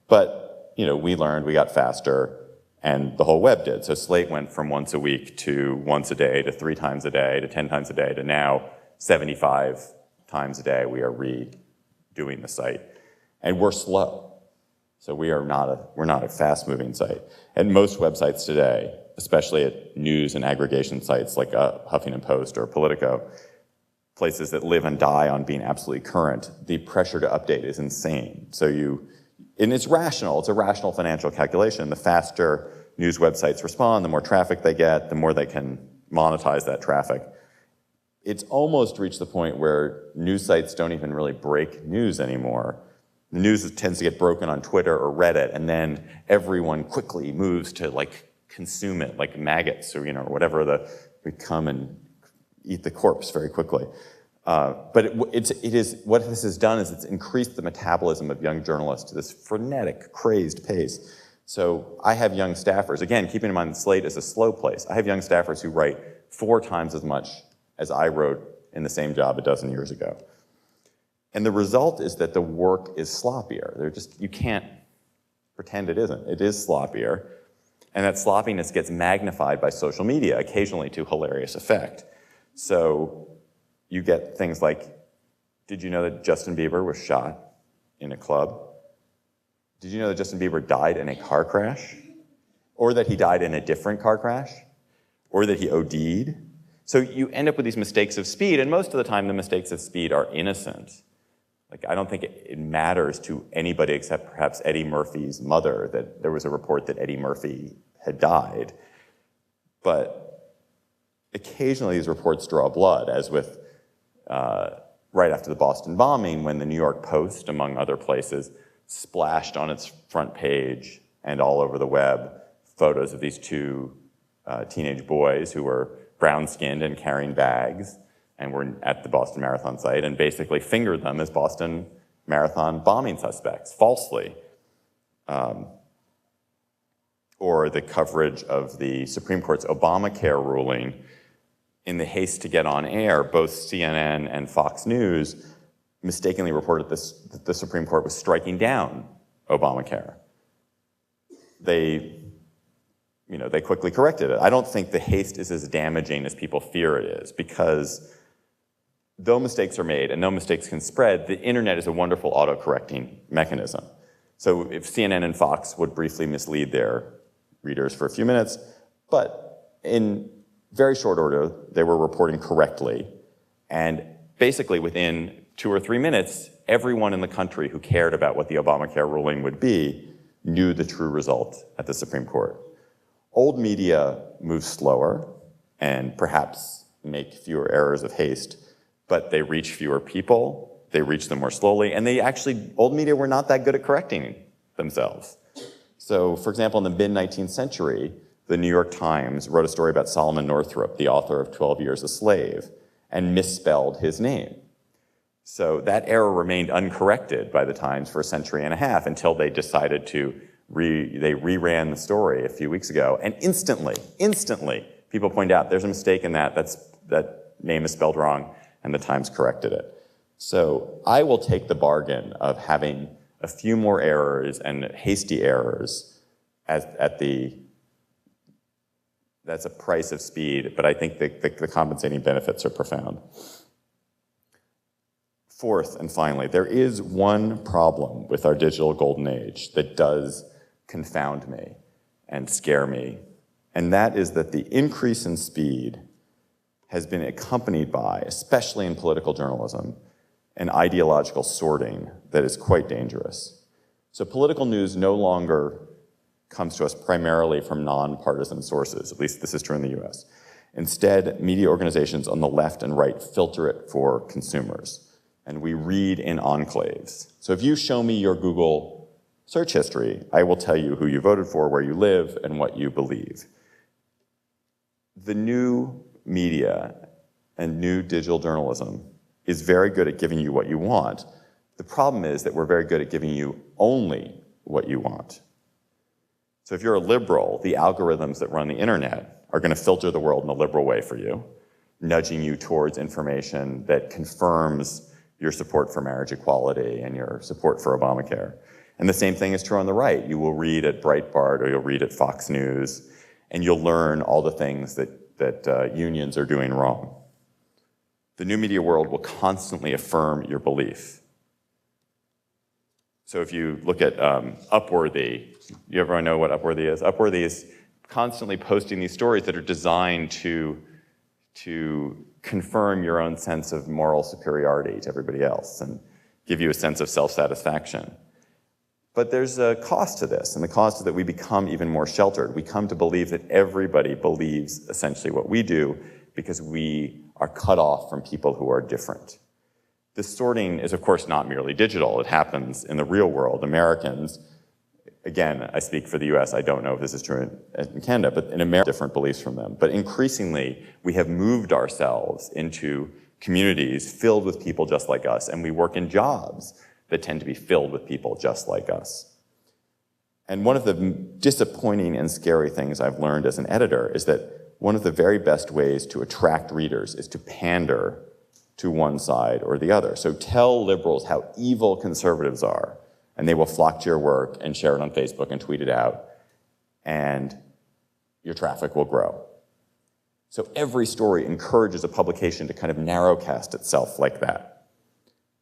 Speaker 2: But, we learned, we got faster, and the whole web did. So Slate went from once a week to once a day to 3 times a day to 10 times a day to now 75 times a day we are redoing the site. And we're slow. So we're not a fast-moving site. And most websites today, especially at news and aggregation sites like Huffington Post or Politico, places that live and die on being absolutely current, the pressure to update is insane. And it's rational. It's a rational financial calculation. The faster news websites respond, the more traffic they get, the more they can monetize that traffic. It's almost reached the point where news sites don't even really break news anymore. The news tends to get broken on Twitter or Reddit, and then everyone quickly moves to consume it like maggots or whatever. We come and eat the corpse very quickly. But what this has done is it's increased the metabolism of young journalists to this frenetic, crazed pace. So I have young staffers, again, keeping in mind that Slate is a slow place. I have young staffers who write 4 times as much as I wrote in the same job a dozen years ago. And the result is that the work is sloppier. You can't pretend it isn't. It is sloppier. And that sloppiness gets magnified by social media, occasionally to hilarious effect. So you get things like, did you know that Justin Bieber was shot in a club? Did you know that Justin Bieber died in a car crash? Or that he died in a different car crash? Or that he OD'd? So you end up with these mistakes of speed, and most of the time the mistakes of speed are innocent. Like, I don't think it matters to anybody except perhaps Eddie Murphy's mother that there was a report that Eddie Murphy had died. But occasionally these reports draw blood, as with right after the Boston bombing, when the New York Post, among other places, splashed on its front page and all over the web photos of these two teenage boys who were brown-skinned and carrying bags and were at the Boston Marathon site, and basically fingered them as Boston Marathon bombing suspects, falsely. Or the coverage of the Supreme Court's Obamacare ruling. In the haste to get on air, both CNN and Fox News mistakenly reported that the Supreme Court was striking down Obamacare. They quickly corrected it. I don't think the haste is as damaging as people fear it is, because though mistakes are made and no mistakes can spread, the internet is a wonderful auto-correcting mechanism. So if CNN and Fox would briefly mislead their readers for a few minutes, but in very short order, they were reporting correctly. And basically within 2 or 3 minutes, everyone in the country who cared about what the Obamacare ruling would be knew the true result at the Supreme Court. Old media move slower and perhaps make fewer errors of haste, but they reach fewer people, they reach them more slowly, and old media were not that good at correcting themselves. So, for example, in the mid-19th century, the New York Times wrote a story about Solomon Northrop, the author of 12 Years a Slave, and misspelled his name. So that error remained uncorrected by the Times for a century and a half until they decided to they reran the story a few weeks ago, and instantly, people point out there's a mistake in that name is spelled wrong, and the Times corrected it. So I will take the bargain of having a few more errors and hasty errors that's a price of speed, but I think the compensating benefits are profound. Fourth, and finally, there is one problem with our digital golden age that does confound me and scare me, and that is that the increase in speed has been accompanied by, especially in political journalism, an ideological sorting that is quite dangerous. So political news no longer comes to us primarily from nonpartisan sources, at least this is true in the US. Instead, media organizations on the left and right filter it for consumers, and we read in enclaves. So if you show me your Google search history, I will tell you who you voted for, where you live, and what you believe. The new media and new digital journalism is very good at giving you what you want. The problem is that we're very good at giving you only what you want. So if you're a liberal, the algorithms that run the internet are going to filter the world in a liberal way for you, nudging you towards information that confirms your support for marriage equality and your support for Obamacare. And the same thing is true on the right. You will read at Breitbart or you'll read at Fox News, and you'll learn all the things that unions are doing wrong. The new media world will constantly affirm your belief. So if you look at Upworthy, you everyone know what Upworthy is? Upworthy is constantly posting these stories that are designed to confirm your own sense of moral superiority to everybody else and give you a sense of self-satisfaction. But there's a cost to this, and the cost is that we become even more sheltered. We come to believe that everybody believes essentially what we do because we are cut off from people who are different. This sorting is, of course, not merely digital. It happens in the real world. Americans, again, I speak for the US, I don't know if this is true in Canada, but in America, different beliefs from them. But increasingly, we have moved ourselves into communities filled with people just like us, and we work in jobs that tend to be filled with people just like us. And one of the disappointing and scary things I've learned as an editor is that one of the very best ways to attract readers is to pander to one side or the other. So tell liberals how evil conservatives are, and they will flock to your work and share it on Facebook and tweet it out, and your traffic will grow. So every story encourages a publication to kind of narrowcast itself like that.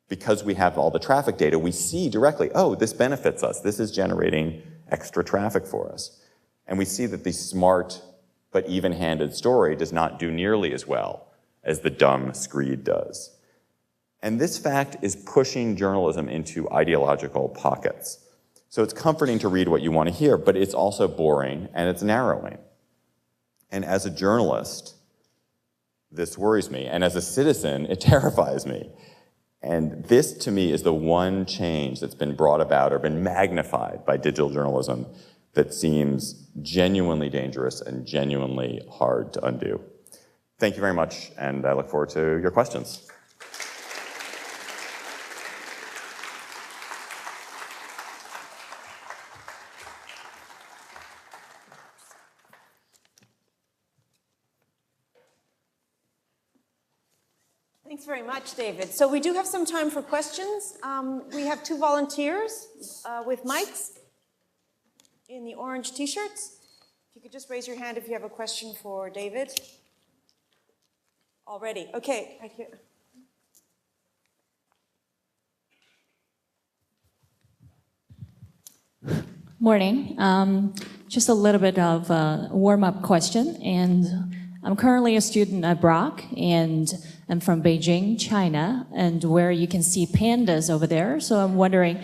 Speaker 2: Because we have all the traffic data, we see directly, oh, this benefits us. This is generating extra traffic for us. And we see that the smart but even-handed story does not do nearly as well as the dumb screed does. And this fact is pushing journalism into ideological pockets. So it's comforting to read what you want to hear, but it's also boring and it's narrowing. And as a journalist, this worries me. And as a citizen, it terrifies me. And this, to me, is the one change that's been brought about or been magnified by digital journalism that seems genuinely dangerous and genuinely hard to undo. Thank you very much, and I look forward to your questions.
Speaker 3: Thanks very much, David. So we do have some time for questions. We have two volunteers with mics in the orange t-shirts. If you could just raise your hand if you have a question for David. Already. Okay, right here.
Speaker 4: Morning. Just a little bit of a warm-up question. And I'm currently a student at Brock, and I'm from Beijing, China, and where you can see pandas over there. So I'm wondering,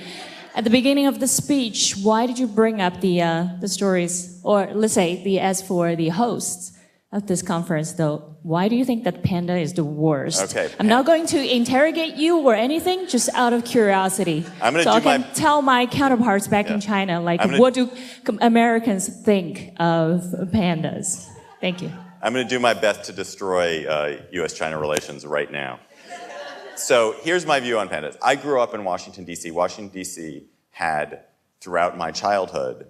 Speaker 4: at the beginning of the speech, why did you bring up the stories, or let's say, as for the hosts of this conference, though? Why do you think that panda is the worst?
Speaker 2: Okay.
Speaker 4: I'm not going to interrogate you or anything, just out of curiosity. So I can tell my counterparts back in China, like, what do Americans think of pandas? Thank you.
Speaker 2: I'm going to do my best to destroy U.S.-China relations right now. So here's my view on pandas. I grew up in Washington, D.C. Washington, D.C. had, throughout my childhood,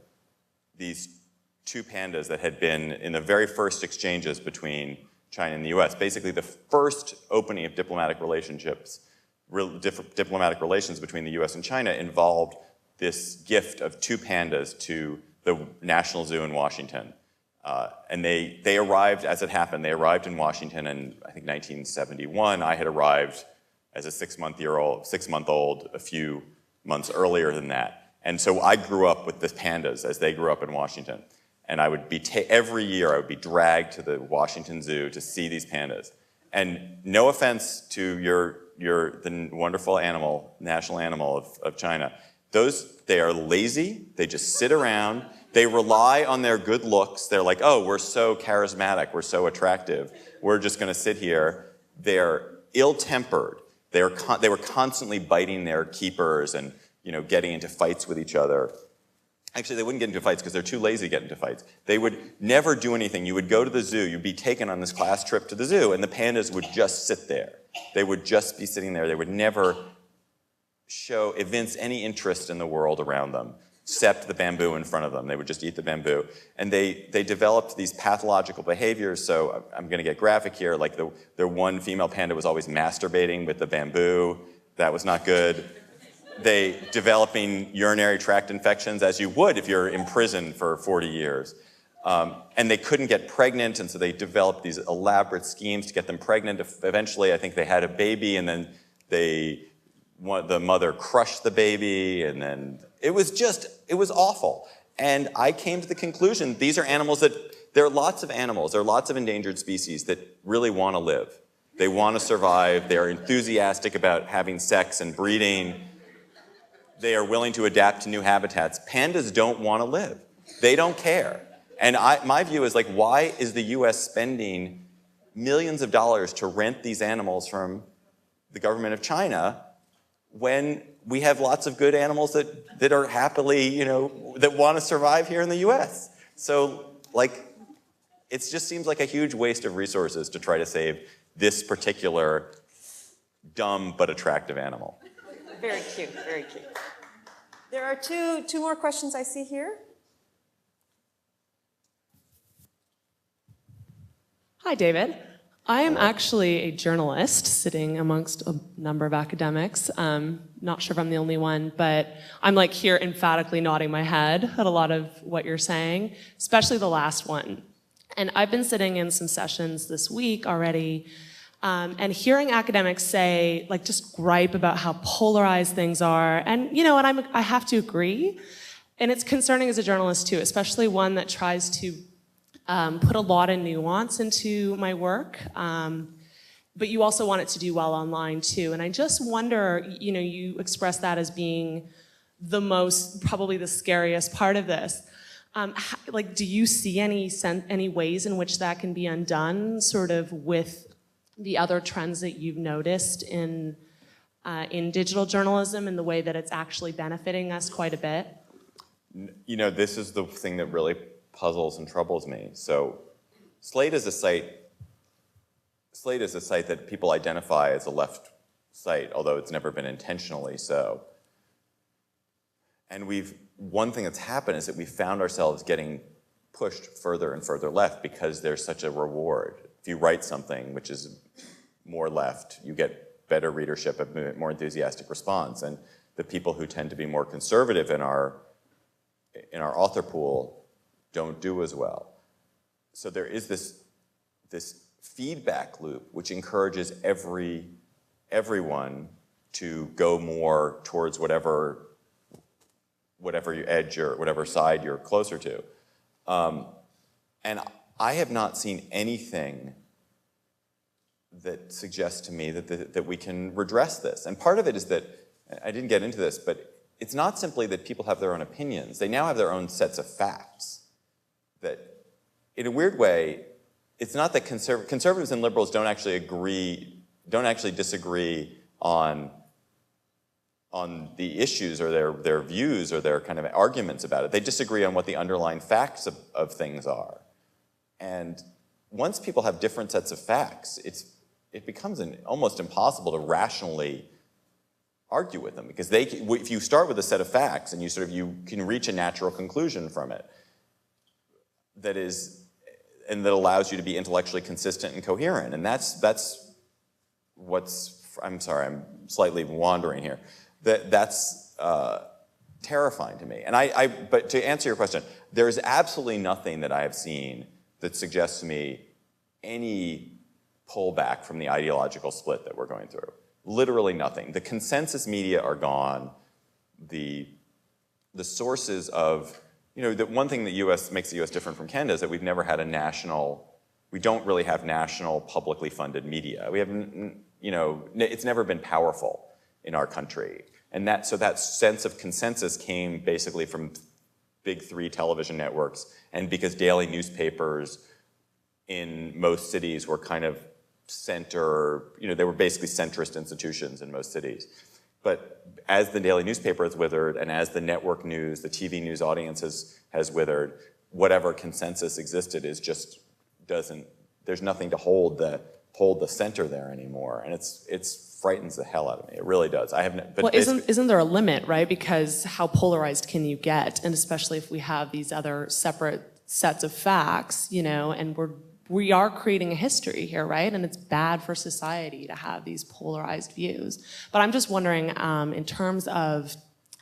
Speaker 2: these two pandas that had been in the very first exchanges between China and the U.S. Basically, the first opening of diplomatic relations between the U.S. and China involved this gift of two pandas to the National Zoo in Washington. And they arrived, as it happened, they arrived in Washington in, I think, 1971. I had arrived as a six-month-old a few months earlier than that. And so I grew up with the pandas as they grew up in Washington. And I would be, every year I would be dragged to the Washington Zoo to see these pandas. And no offense to the wonderful animal, national animal of China, they are lazy, they just sit around, they rely on their good looks. They're like, oh, we're so charismatic, we're so attractive, we're just gonna sit here. They're ill-tempered. They were constantly biting their keepers and getting into fights with each other. Actually, they wouldn't get into fights because they're too lazy to get into fights. They would never do anything. You would go to the zoo, you'd be taken on this class trip to the zoo, and the pandas would just sit there. They would just be sitting there. They would never evince any interest in the world around them, except the bamboo in front of them. They would just eat the bamboo. And they developed these pathological behaviors, so I'm gonna get graphic here, like their one female panda was always masturbating with the bamboo. That was not good. They developing urinary tract infections, as you would if you're in prison for 40 years. And they couldn't get pregnant, and so they developed these elaborate schemes to get them pregnant. Eventually, I think they had a baby, and then the mother crushed the baby, and then it was awful. And I came to the conclusion, these are animals there are lots of animals, there are lots of endangered species that really want to live. They want to survive, they're enthusiastic about having sex and breeding. They are willing to adapt to new habitats. Pandas don't want to live. They don't care. And my view is, like, why is the US spending millions of dollars to rent these animals from the government of China when we have lots of good animals that are happily, that want to survive here in the US? So, like, it just seems like a huge waste of resources to try to save this particular dumb but attractive animal.
Speaker 3: Very cute, very cute. There are two more questions I see here.
Speaker 5: Hi, David. I am actually a journalist sitting amongst a number of academics. Not sure if I'm the only one, but I'm like here emphatically nodding my head at a lot of what you're saying, especially the last one. And I've been sitting in some sessions this week already, and hearing academics say, like, just gripe about how polarized things are. And, you know, and I have to agree. And it's concerning as a journalist too, especially one that tries to put a lot of nuance into my work, but you also want it to do well online too. And I just wonder, you know, you express that as being the most, probably the scariest part of this. Like, do you see any ways in which that can be undone, sort of with the other trends that you've noticed in digital journalism and the way that it's actually benefiting us quite a bit?
Speaker 2: You know, this is the thing that really puzzles and troubles me. So Slate is a site that people identify as a left site, although it's never been intentionally so. And one thing that's happened is that we found ourselves getting pushed further and further left because there's such a reward. If you write something which is more left, you get better readership, a more enthusiastic response. And the people who tend to be more conservative in our author pool don't do as well. So there is this feedback loop which encourages everyone to go more towards whatever edge or whatever side you're closer to. And I have not seen anything that suggests to me that we can redress this. And part of it is that, I didn't get into this, but it's not simply that people have their own opinions. They now have their own sets of facts. That, in a weird way, it's not that conservatives and liberals don't actually disagree on the issues or their views or their kind of arguments about it. They disagree on what the underlying facts of things are. And once people have different sets of facts, it becomes almost impossible to rationally argue with them, because if you start with a set of facts and you can reach a natural conclusion from it that allows you to be intellectually consistent and coherent. And that's what's, I'm sorry, I'm slightly wandering here. That's terrifying to me. And but to answer your question, there is absolutely nothing that I have seen that suggests to me any pullback from the ideological split that we're going through. Literally nothing. The consensus media are gone. The sources of, you know, the one thing that makes the US different from Canada is that we've never had we don't really have national publicly funded media. We have, you know, it's never been powerful in our country. And so that sense of consensus came basically from big three television networks, and because daily newspapers in most cities were kind of they were basically centrist institutions in most cities. But as the daily newspaper has withered, and as the network news, the TV news audience has withered, whatever consensus existed there's nothing to hold the center there anymore. And it frightens the hell out of me. It really does.
Speaker 5: Isn't there a limit, right? Because how polarized can you get? And especially if we have these other separate sets of facts, you know, and we are creating a history here, right? And it's bad for society to have these polarized views. But I'm just wondering, in terms of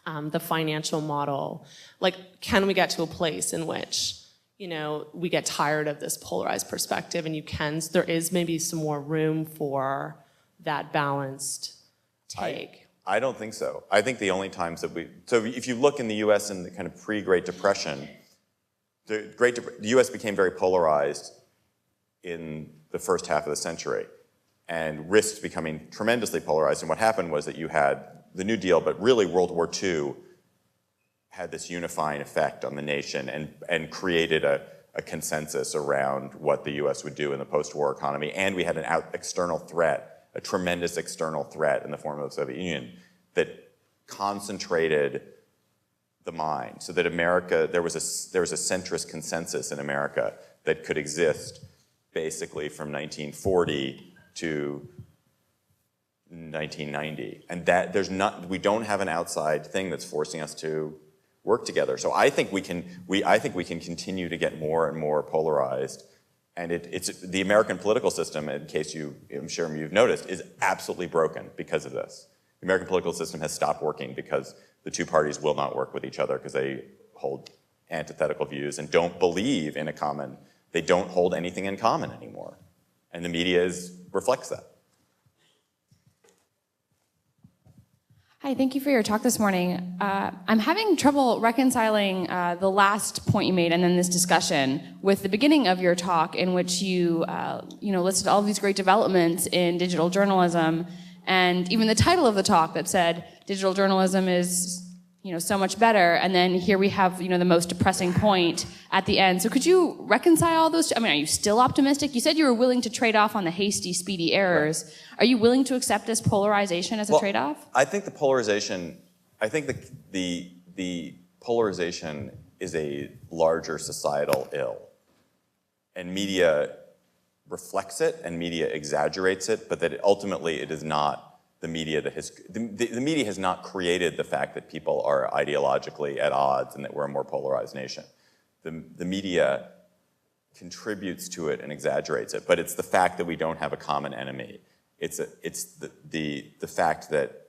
Speaker 5: the financial model, like, can we get to a place in which, you know, we get tired of this polarized perspective and there is maybe some more room for that balanced take?
Speaker 2: I don't think so. I think the only times so if you look in the US in the kind of pre-Great Depression, the US became very polarized in the first half of the century and risked becoming tremendously polarized. And what happened was that you had the New Deal, but really World War II had this unifying effect on the nation and created a consensus around what the US would do in the post-war economy. And we had an external threat, a tremendous external threat in the form of the Soviet Union that concentrated the mind, so that there was a centrist consensus in America that could exist basically from 1940 to 1990, and we don't have an outside thing that's forcing us to work together. So I think we can continue to get more and more polarized And it's the American political system, in case I'm sure you've noticed, is absolutely broken because of this. The American political system has stopped working because the two parties will not work with each other because they hold antithetical views and don't believe in they don't hold anything in common anymore. And the media reflects that.
Speaker 6: Hi, thank you for your talk this morning. I'm having trouble reconciling the last point you made and then this discussion with the beginning of your talk, in which you listed all of these great developments in digital journalism, and even the title of the talk that said digital journalism is so much better, and then here we have the most depressing point at the end. So could you reconcile those two? I mean, are you still optimistic? You said you were willing to trade off on the hasty, speedy errors. Right. Are you willing to accept this polarization as a trade-off?
Speaker 2: I think the polarization is a larger societal ill, and media reflects it and media exaggerates it, but that ultimately it is not the media that the media has not created the fact that people are ideologically at odds and that we're a more polarized nation. The media contributes to it and exaggerates it, but it's the fact that we don't have a common enemy. It's the fact that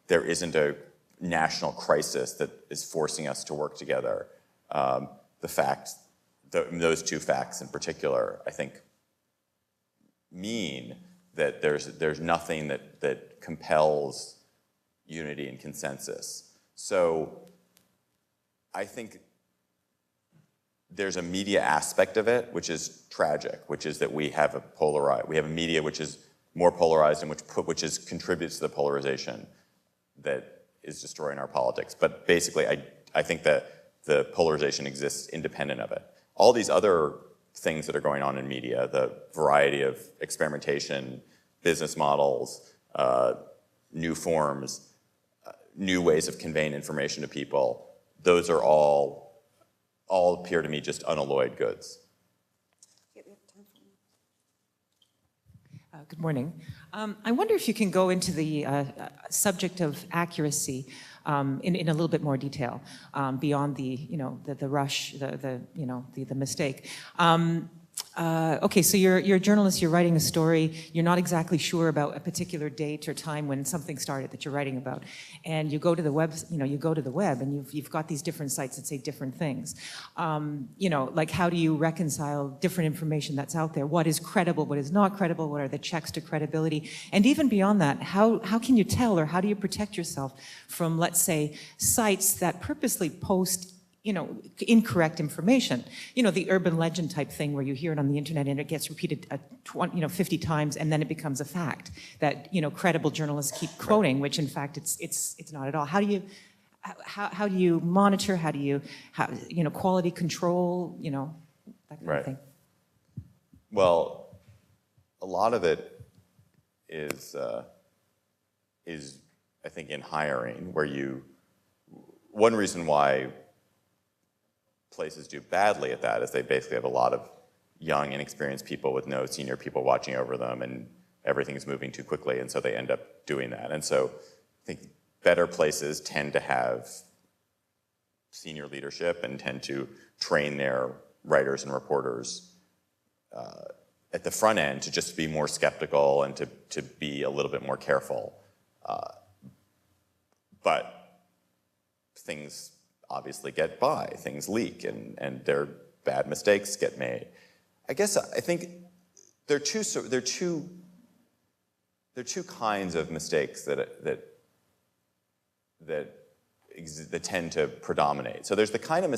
Speaker 2: there isn't a national crisis that is forcing us to work together. Those two facts in particular, I think, mean that there's nothing that compels unity and consensus. So I think there's a media aspect of it which is tragic, which is that we have a media which is more polarized and which contributes to the polarization that is destroying our politics. But basically, I think that the polarization exists independent of it. All these other things that are going on in media, the variety of experimentation, business models, new forms, new ways of conveying information to people, those are all appear to me just unalloyed goods.
Speaker 7: Good morning. I wonder if you can go into the subject of accuracy in a little bit more detail beyond the rush, the mistake. Okay, so you're a journalist, you're writing a story, you're not exactly sure about a particular date or time when something started that you're writing about, and you go to the web, and you've got these different sites that say different things. Like, how do you reconcile different information that's out there? What is credible, what is not credible, what are the checks to credibility? And even beyond that, how can you tell, or how do you protect yourself from, let's say, sites that purposely post incorrect information, the urban legend type thing where you hear it on the internet and it gets repeated 50 times and then it becomes a fact that, credible journalists keep quoting, which in fact it's not at all. How do you monitor, how do you quality control, that kind of thing?
Speaker 2: Well, a lot of it is I think in hiring, where one reason why places do badly at that is they basically have a lot of young, inexperienced people with no senior people watching over them, and everything's moving too quickly, and so they end up doing that. And so I think better places tend to have senior leadership and tend to train their writers and reporters at the front end to just be more skeptical and to be a little bit more careful. But things obviously get by, things leak, and their bad mistakes get made. I think there are two kinds of mistakes that tend to predominate. So there's the kind of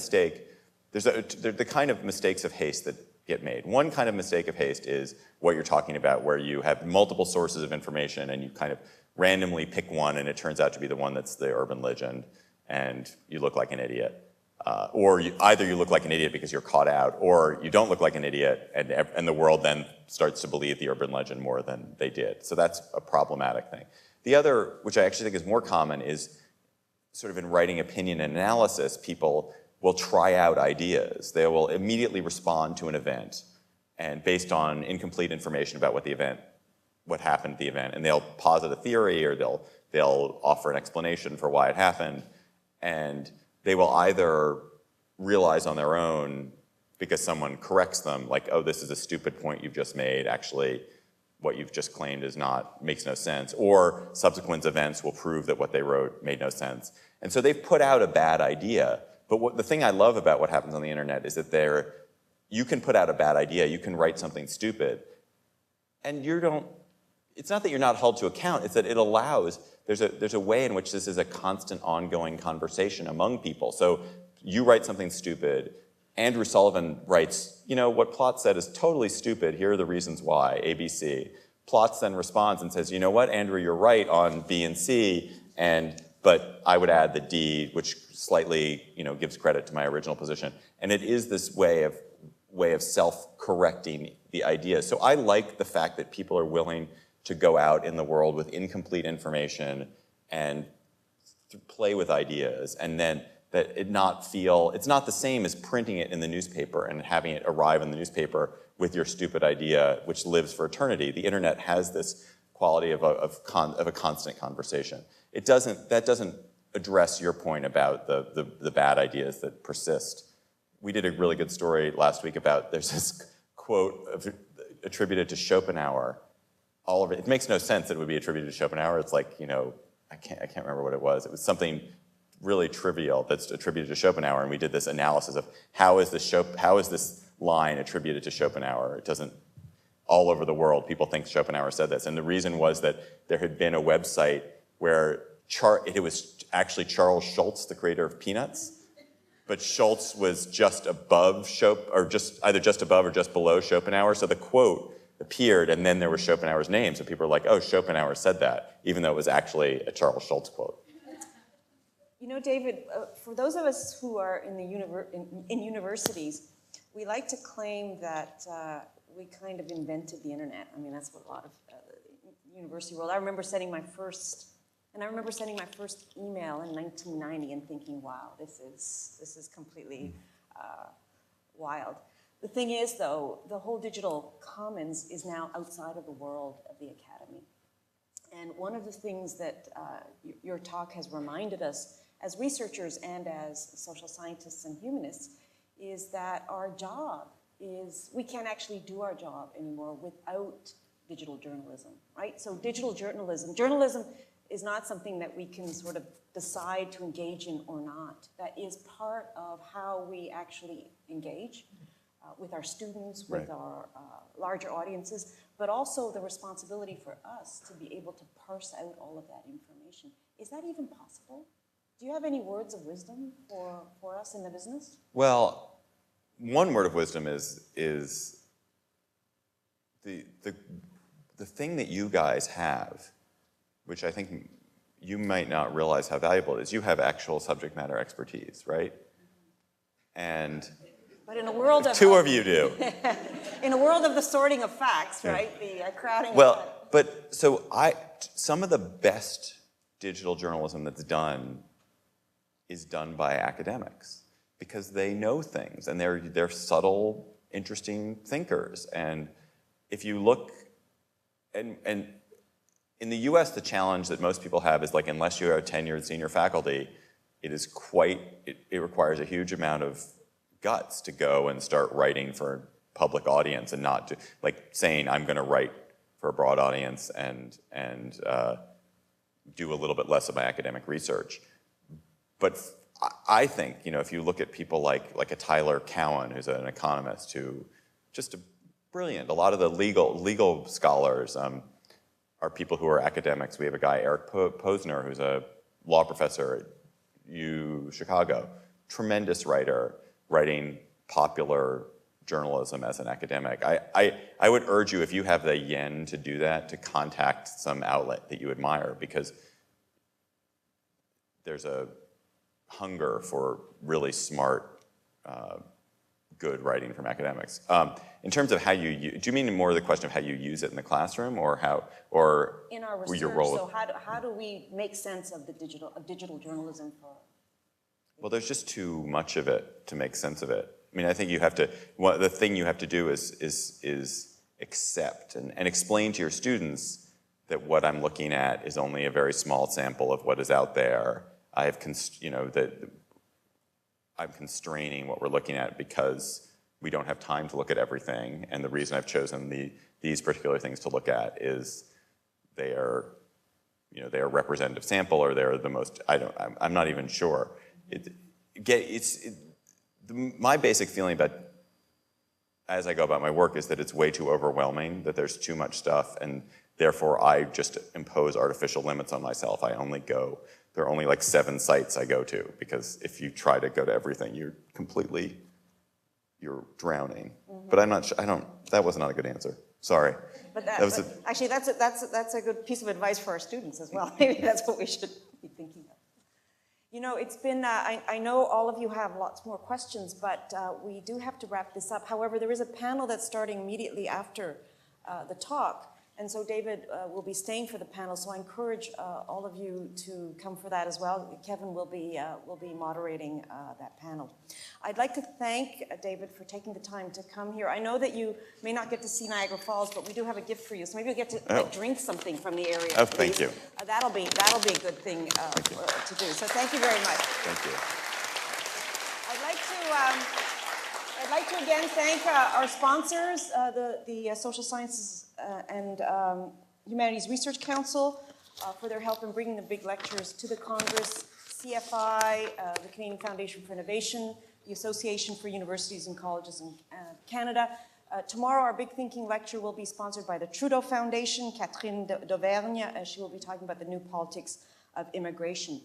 Speaker 2: mistakes of haste that get made. One kind of mistake of haste is what you're talking about, where you have multiple sources of information and you kind of randomly pick one and it turns out to be the one that's the urban legend, and you look like an idiot. Either you look like an idiot because you're caught out, or you don't look like an idiot, and the world then starts to believe the urban legend more than they did. So that's a problematic thing. The other, which I actually think is more common, is sort of in writing opinion and analysis, people will try out ideas. They will immediately respond to an event, and based on incomplete information about what happened at the event, and they'll posit a theory, or they'll offer an explanation for why it happened, and they will either realize on their own because someone corrects them, like, oh, this is a stupid point you've just made. Actually, what you've just claimed makes no sense. Or subsequent events will prove that what they wrote made no sense. And so they've put out a bad idea. But the thing I love about what happens on the internet is that you can put out a bad idea, you can write something stupid, and it's not that you're not held to account, it's that it allows, there's a way in which this is a constant ongoing conversation among people. So you write something stupid, Andrew Sullivan writes, what Plotz said is totally stupid, here are the reasons why, ABC. Plotz then responds and says, you know what, Andrew, you're right on B and C, but I would add the D, which slightly gives credit to my original position. And it is this way of self-correcting the idea. So I like the fact that people are willing to go out in the world with incomplete information and play with ideas, and then that it's not the same as printing it in the newspaper and having it arrive in the newspaper with your stupid idea, which lives for eternity. The internet has this quality of a constant conversation. That doesn't address your point about the bad ideas that persist. We did a really good story last week about, there's this quote attributed to Schopenhauer. All of it makes no sense that it would be attributed to Schopenhauer. It's like, I can't remember what it was. It was something really trivial that's attributed to Schopenhauer, and we did this analysis of how is this line attributed to Schopenhauer. It doesn't, all over the world, people think Schopenhauer said this, and the reason was that there had been a website where it was actually Charles Schulz, the creator of Peanuts, but Schulz was just above either just above or just below Schopenhauer, so the quote appeared, and then there was Schopenhauer's name, so people were like, oh, Schopenhauer said that, even though it was actually a Charles Schulz quote.
Speaker 3: David, for those of us who are in universities, we like to claim that we kind of invented the internet. I mean, that's what a lot of the university world. I remember sending my first email in 1990 and thinking, wow, this is completely wild. The thing is, though, the whole digital commons is now outside of the world of the academy. And one of the things that your talk has reminded us as researchers and as social scientists and humanists is that our job we can't actually do our job anymore without digital journalism, right? So digital journalism is not something that we can sort of decide to engage in or not. That is part of how we actually engage with our students, with our larger audiences, but also the responsibility for us to be able to parse out all of that information. Is that even possible? Do you have any words of wisdom for us in the business?
Speaker 2: Well, one word of wisdom is the thing that you guys have, which I think you might not realize how valuable it is. You have actual subject matter expertise, right?
Speaker 3: But in a world of
Speaker 2: two of you do.
Speaker 3: In a world of the sorting of facts, right? The crowding.
Speaker 2: Some of the best digital journalism that's done is done by academics because they know things and they're subtle, interesting thinkers. And if you look, and in the US, the challenge that most people have is like, unless you are a tenured senior faculty, it requires a huge amount of guts to go and start writing for a public audience and not saying, I'm gonna write for a broad audience and do a little bit less of my academic research. But I think, if you look at people like a Tyler Cowen, who's an economist, who just brilliant. A lot of the legal scholars are people who are academics. We have a guy, Eric Posner, who's a law professor at Chicago, tremendous writer, writing popular journalism as an academic. I would urge you, if you have the yen to do that, to contact some outlet that you admire, because there's a hunger for really smart, good writing from academics. In terms of how do you mean more the question of how you use it in the classroom, or
Speaker 3: in our research?
Speaker 2: Your role?
Speaker 3: So how do we make sense of digital journalism for?
Speaker 2: Well, there's just too much of it to make sense of it. I mean, I think the thing you have to do is accept and explain to your students that what I'm looking at is only a very small sample of what is out there. I'm constraining what we're looking at because we don't have time to look at everything, and the reason I've chosen these particular things to look at is they are, they are representative sample, or they're the most, I'm not even sure. My basic feeling about, as I go about my work, is that it's way too overwhelming, that there's too much stuff, and therefore I just impose artificial limits on myself. There are only like 7 sites I go to, because if you try to go to everything, you're drowning. But I'm not sure, that was not a good answer. Sorry.
Speaker 3: But actually, that's a good piece of advice for our students as well. Maybe that's what we should be thinking of. It's been, I know all of you have lots more questions, but we do have to wrap this up. However, there is a panel that's starting immediately after the talk. And so David will be staying for the panel, so I encourage all of you to come for that as well. Kevin will be moderating that panel. I'd like to thank David for taking the time to come here. I know that you may not get to see Niagara Falls, but we do have a gift for you, so maybe you'll get to drink something from the area.
Speaker 2: Oh, thank you.
Speaker 3: That'll be a good thing to do. So thank you very much.
Speaker 2: Thank you.
Speaker 3: I'd like to again thank our sponsors, the Social Sciences and Humanities Research Council, for their help in bringing the big lectures to the Congress, CFI, the Canadian Foundation for Innovation, the Association for Universities and Colleges in Canada. Tomorrow, our Big Thinking lecture will be sponsored by the Trudeau Foundation, Catherine d'Auvergne. She will be talking about the new politics of immigration.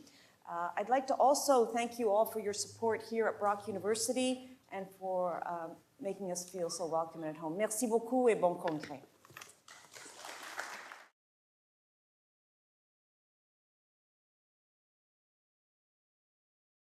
Speaker 3: I'd like to also thank you all for your support here at Brock University and for making us feel so welcome and at home. Merci beaucoup et bon congrès.